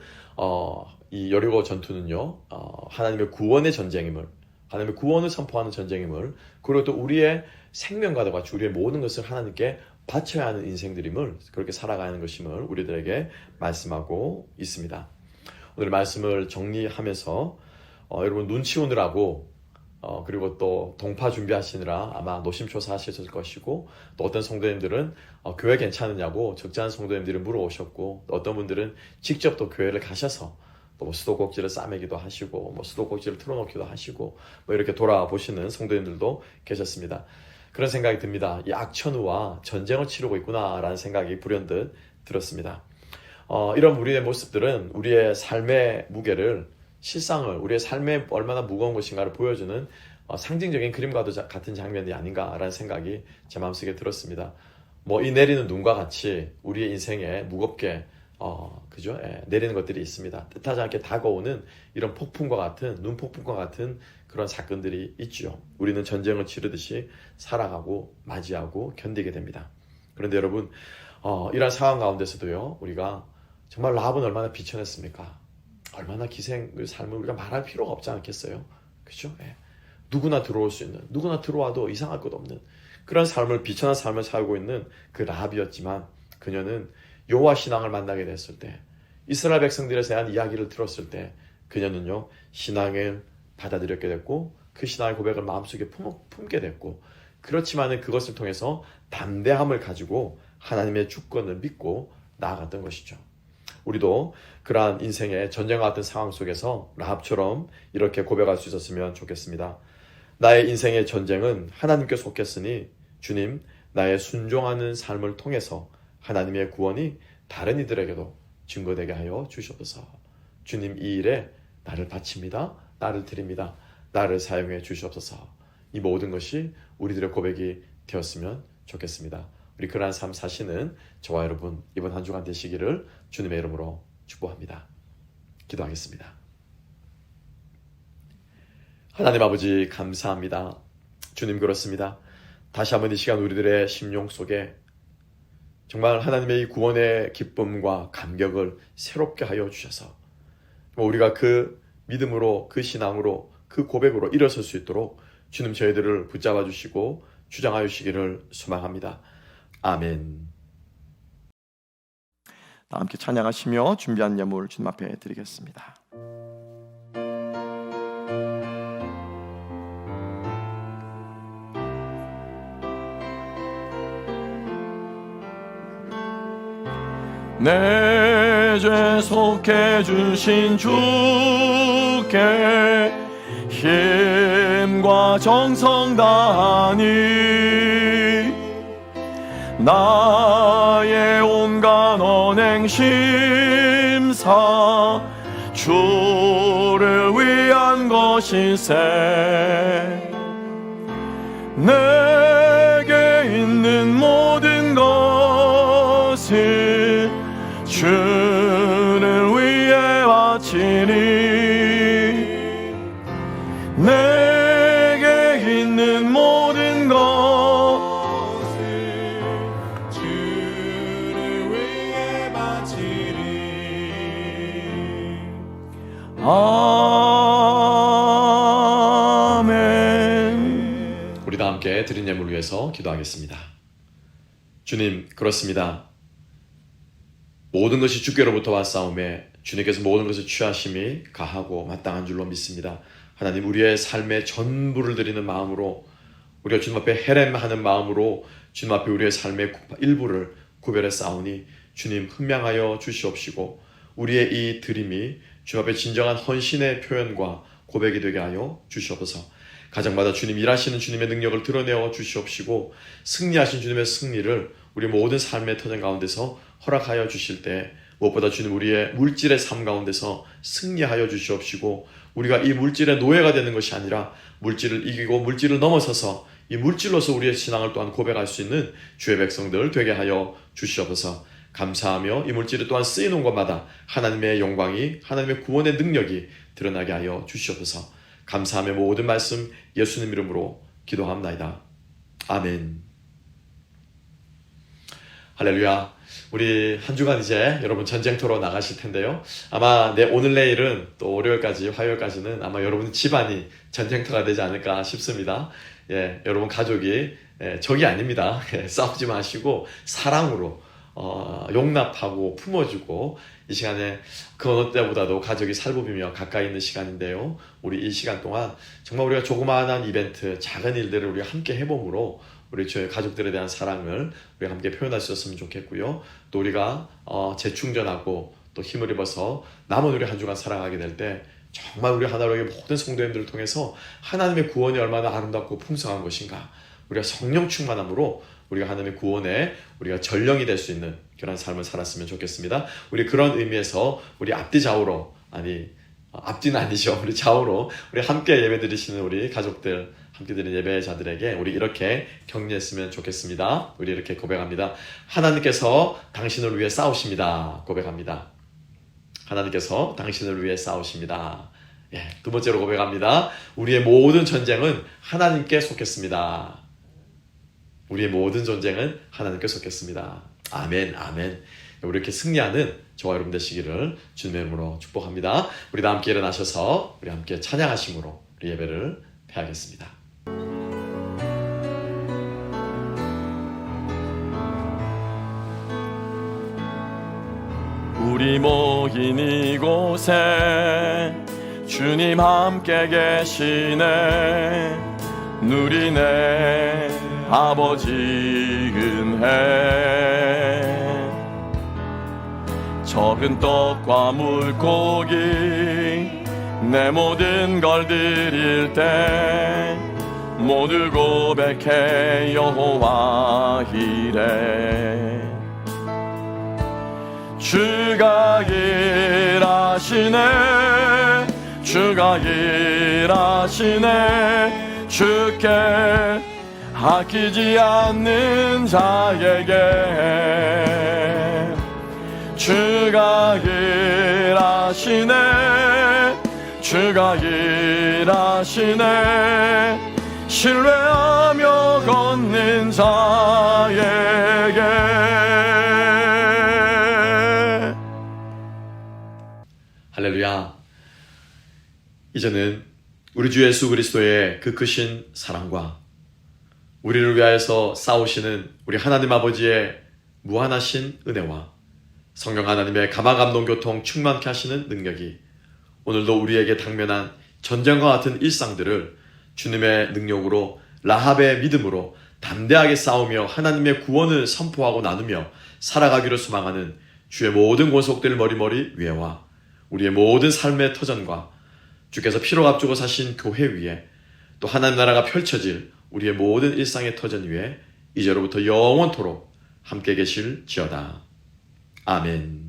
이 여리고 전투는요, 하나님의 구원의 전쟁임을, 하나님의 구원을 선포하는 전쟁임을, 그리고 또 우리의 생명과도 같이 우리의 모든 것을 하나님께 바쳐야 하는 인생들임을, 그렇게 살아가는 것임을 우리들에게 말씀하고 있습니다. 오늘 말씀을 정리하면서 여러분 눈치 오느라고 그리고 또 동파 준비하시느라 아마 노심초사 하셨을 것이고, 또 어떤 성도님들은 교회 괜찮으냐고 적잖은 성도님들이 물어오셨고, 또 어떤 분들은 직접 또 교회를 가셔서 또 수도꼭지를 싸매기도 하시고, 수도꼭지를 틀어놓기도 하시고, 이렇게 돌아보시는 성도님들도 계셨습니다. 그런 생각이 듭니다. 이 악천후와 전쟁을 치르고 있구나라는 생각이 불현듯 들었습니다. 이런 우리의 모습들은 우리의 삶의 무게를, 실상을, 우리의 삶에 얼마나 무거운 것인가를 보여주는 상징적인 그림과도 같은 장면이 아닌가라는 생각이 제 마음속에 들었습니다. 이 내리는 눈과 같이 우리의 인생에 무겁게 그죠? 내리는 것들이 있습니다. 뜻하지 않게 다가오는 이런 폭풍과 같은, 눈폭풍과 같은 그런 사건들이 있죠. 우리는 전쟁을 치르듯이 살아가고 맞이하고 견디게 됩니다. 그런데 여러분, 이런 상황 가운데서도요, 우리가 정말 라합은 얼마나 비천했습니까? 얼마나 기생의 삶을 우리가 말할 필요가 없지 않겠어요? 그죠? 누구나 들어올 수 있는, 누구나 들어와도 이상할 것 없는 그런 삶을, 비천한 삶을 살고 있는 그 라합이었지만, 그녀는 여호와 신앙을 만나게 됐을 때, 이스라엘 백성들에 대한 이야기를 들었을 때, 그녀는요 신앙을 받아들였게 됐고, 그 신앙의 고백을 마음속에 품게 됐고, 그렇지만은 그것을 통해서 담대함을 가지고 하나님의 주권을 믿고 나아갔던 것이죠. 우리도 그러한 인생의 전쟁과 같은 상황 속에서 라합처럼 이렇게 고백할 수 있었으면 좋겠습니다. 나의 인생의 전쟁은 하나님께 속했으니 주님, 나의 순종하는 삶을 통해서 하나님의 구원이 다른 이들에게도 증거되게 하여 주시옵소서. 주님, 이 일에 나를 바칩니다. 나를 드립니다. 나를 사용해 주시옵소서. 이 모든 것이 우리들의 고백이 되었으면 좋겠습니다. 우리 그러한 삶 사시는 저와 여러분, 이번 한 주간 되시기를 주님의 이름으로 축복합니다. 기도하겠습니다. 하나님 아버지, 감사합니다. 주님, 그렇습니다. 다시 한번 이 시간 우리들의 심령 속에 정말 하나님의 이 구원의 기쁨과 감격을 새롭게 하여 주셔서 우리가 그 믿음으로, 그 신앙으로, 그 고백으로 일어설 수 있도록 주님 저희들을 붙잡아 주시고 주장하여 주시기를 소망합니다. 아멘. 함께 찬양하시며 준비한 예물 주님 앞에 드리겠습니다. 내 죄 속해 주신 주께 힘과 정성 다하니 나의 온갖 언행 심사 주를 위한 것이세. 내게 있는 모든 것을 주를 위해 바치니 내 함께 드린 예물을 위해서 기도하겠습니다. 주님, 그렇습니다. 모든 것이 주께로부터 왔사오매 주님께서 모든 것을 취하심이 가하고 마땅한 줄로 믿습니다. 하나님, 우리의 삶의 전부를 드리는 마음으로, 우리가 주님 앞에 헤렘하는 마음으로 주님 앞에 우리의 삶의 일부를 구별해 싸우니 주님 훈명하여 주시옵시고, 우리의 이 드림이 주님 앞에 진정한 헌신의 표현과 고백이 되게 하여 주시옵소서. 가정마다 주님 일하시는 주님의 능력을 드러내어 주시옵시고, 승리하신 주님의 승리를 우리 모든 삶의 터전 가운데서 허락하여 주실 때, 무엇보다 주님 우리의 물질의 삶 가운데서 승리하여 주시옵시고, 우리가 이 물질의 노예가 되는 것이 아니라 물질을 이기고 물질을 넘어서서 이 물질로서 우리의 신앙을 또한 고백할 수 있는 주의 백성들 되게 하여 주시옵소서. 감사하며 이 물질이 또한 쓰이는 곳마다 하나님의 영광이, 하나님의 구원의 능력이 드러나게 하여 주시옵소서. 감사하며 모든 말씀 예수님 이름으로 기도합나이다. 아멘. 할렐루야. 우리 한 주간 이제 여러분 전쟁터로 나가실 텐데요. 아마 오늘 내일은 또 월요일까지, 화요일까지는 아마 여러분 집안이 전쟁터가 되지 않을까 싶습니다. 예, 여러분 가족이 적이 아닙니다. 싸우지 마시고 사랑으로 용납하고 품어주고, 이 시간에 그 어느 때보다도 가족이 살보비며 가까이 있는 시간인데요. 우리 이 시간 동안 정말 우리가 조그마한 이벤트, 작은 일들을 우리가 함께 해봄으로 우리 저희 가족들에 대한 사랑을 우리가 함께 표현할 수 있었으면 좋겠고요. 또 우리가 재충전하고 또 힘을 입어서 남은 우리 한 주간 살아가게 될 때 정말 우리 하나로의 모든 성도님들을 통해서 하나님의 구원이 얼마나 아름답고 풍성한 것인가, 우리가 성령 충만함으로 우리가 하나님의 구원에 우리가 전령이 될 수 있는 그런 삶을 살았으면 좋겠습니다. 우리 그런 의미에서 우리 앞뒤 좌우로, 앞뒤는 아니죠, 우리 좌우로 우리 함께 예배 드리시는 우리 가족들, 함께 드리는 예배자들에게 우리 이렇게 격려했으면 좋겠습니다. 우리 이렇게 고백합니다. 하나님께서 당신을 위해 싸우십니다. 고백합니다. 하나님께서 당신을 위해 싸우십니다. 예, 두 번째로 고백합니다. 우리의 모든 전쟁은 하나님께 속했습니다. 우리의 모든 전쟁은 하나님께 속했습니다. 아멘, 아멘. 우리 이렇게 승리하는 저와 여러분 되시기를 주님의 이름으로 축복합니다. 우리 다 함께 일어나셔서 우리 함께 찬양하심으로 우리 예배를 폐하겠습니다. 우리 모인 이곳에 주님 함께 계시네. 누리네 아버지 은혜. 적은 떡과 물고기 내 모든 걸 드릴 때 모두 고백해 여호와 이래. 주가 일하시네, 주가 일하시네. 주께 아끼지 않는 자에게 주가 일하시네, 주가 일하시네. 신뢰하며 걷는 자에게. 할렐루야. 이제는 우리 주 예수 그리스도의 그 크신 사랑과 우리를 위하여서 싸우시는 우리 하나님 아버지의 무한하신 은혜와 성령 하나님의 감화감동교통 충만케 하시는 능력이 오늘도 우리에게 당면한 전쟁과 같은 일상들을 주님의 능력으로, 라합의 믿음으로 담대하게 싸우며 하나님의 구원을 선포하고 나누며 살아가기를 소망하는 주의 모든 권속들 머리머리 위에와 우리의 모든 삶의 터전과 주께서 피로 값주고 사신 교회 위에 또 하나님 나라가 펼쳐질 우리의 모든 일상의 터전 위에 이제로부터 영원토록 함께 계실지어다. 아멘.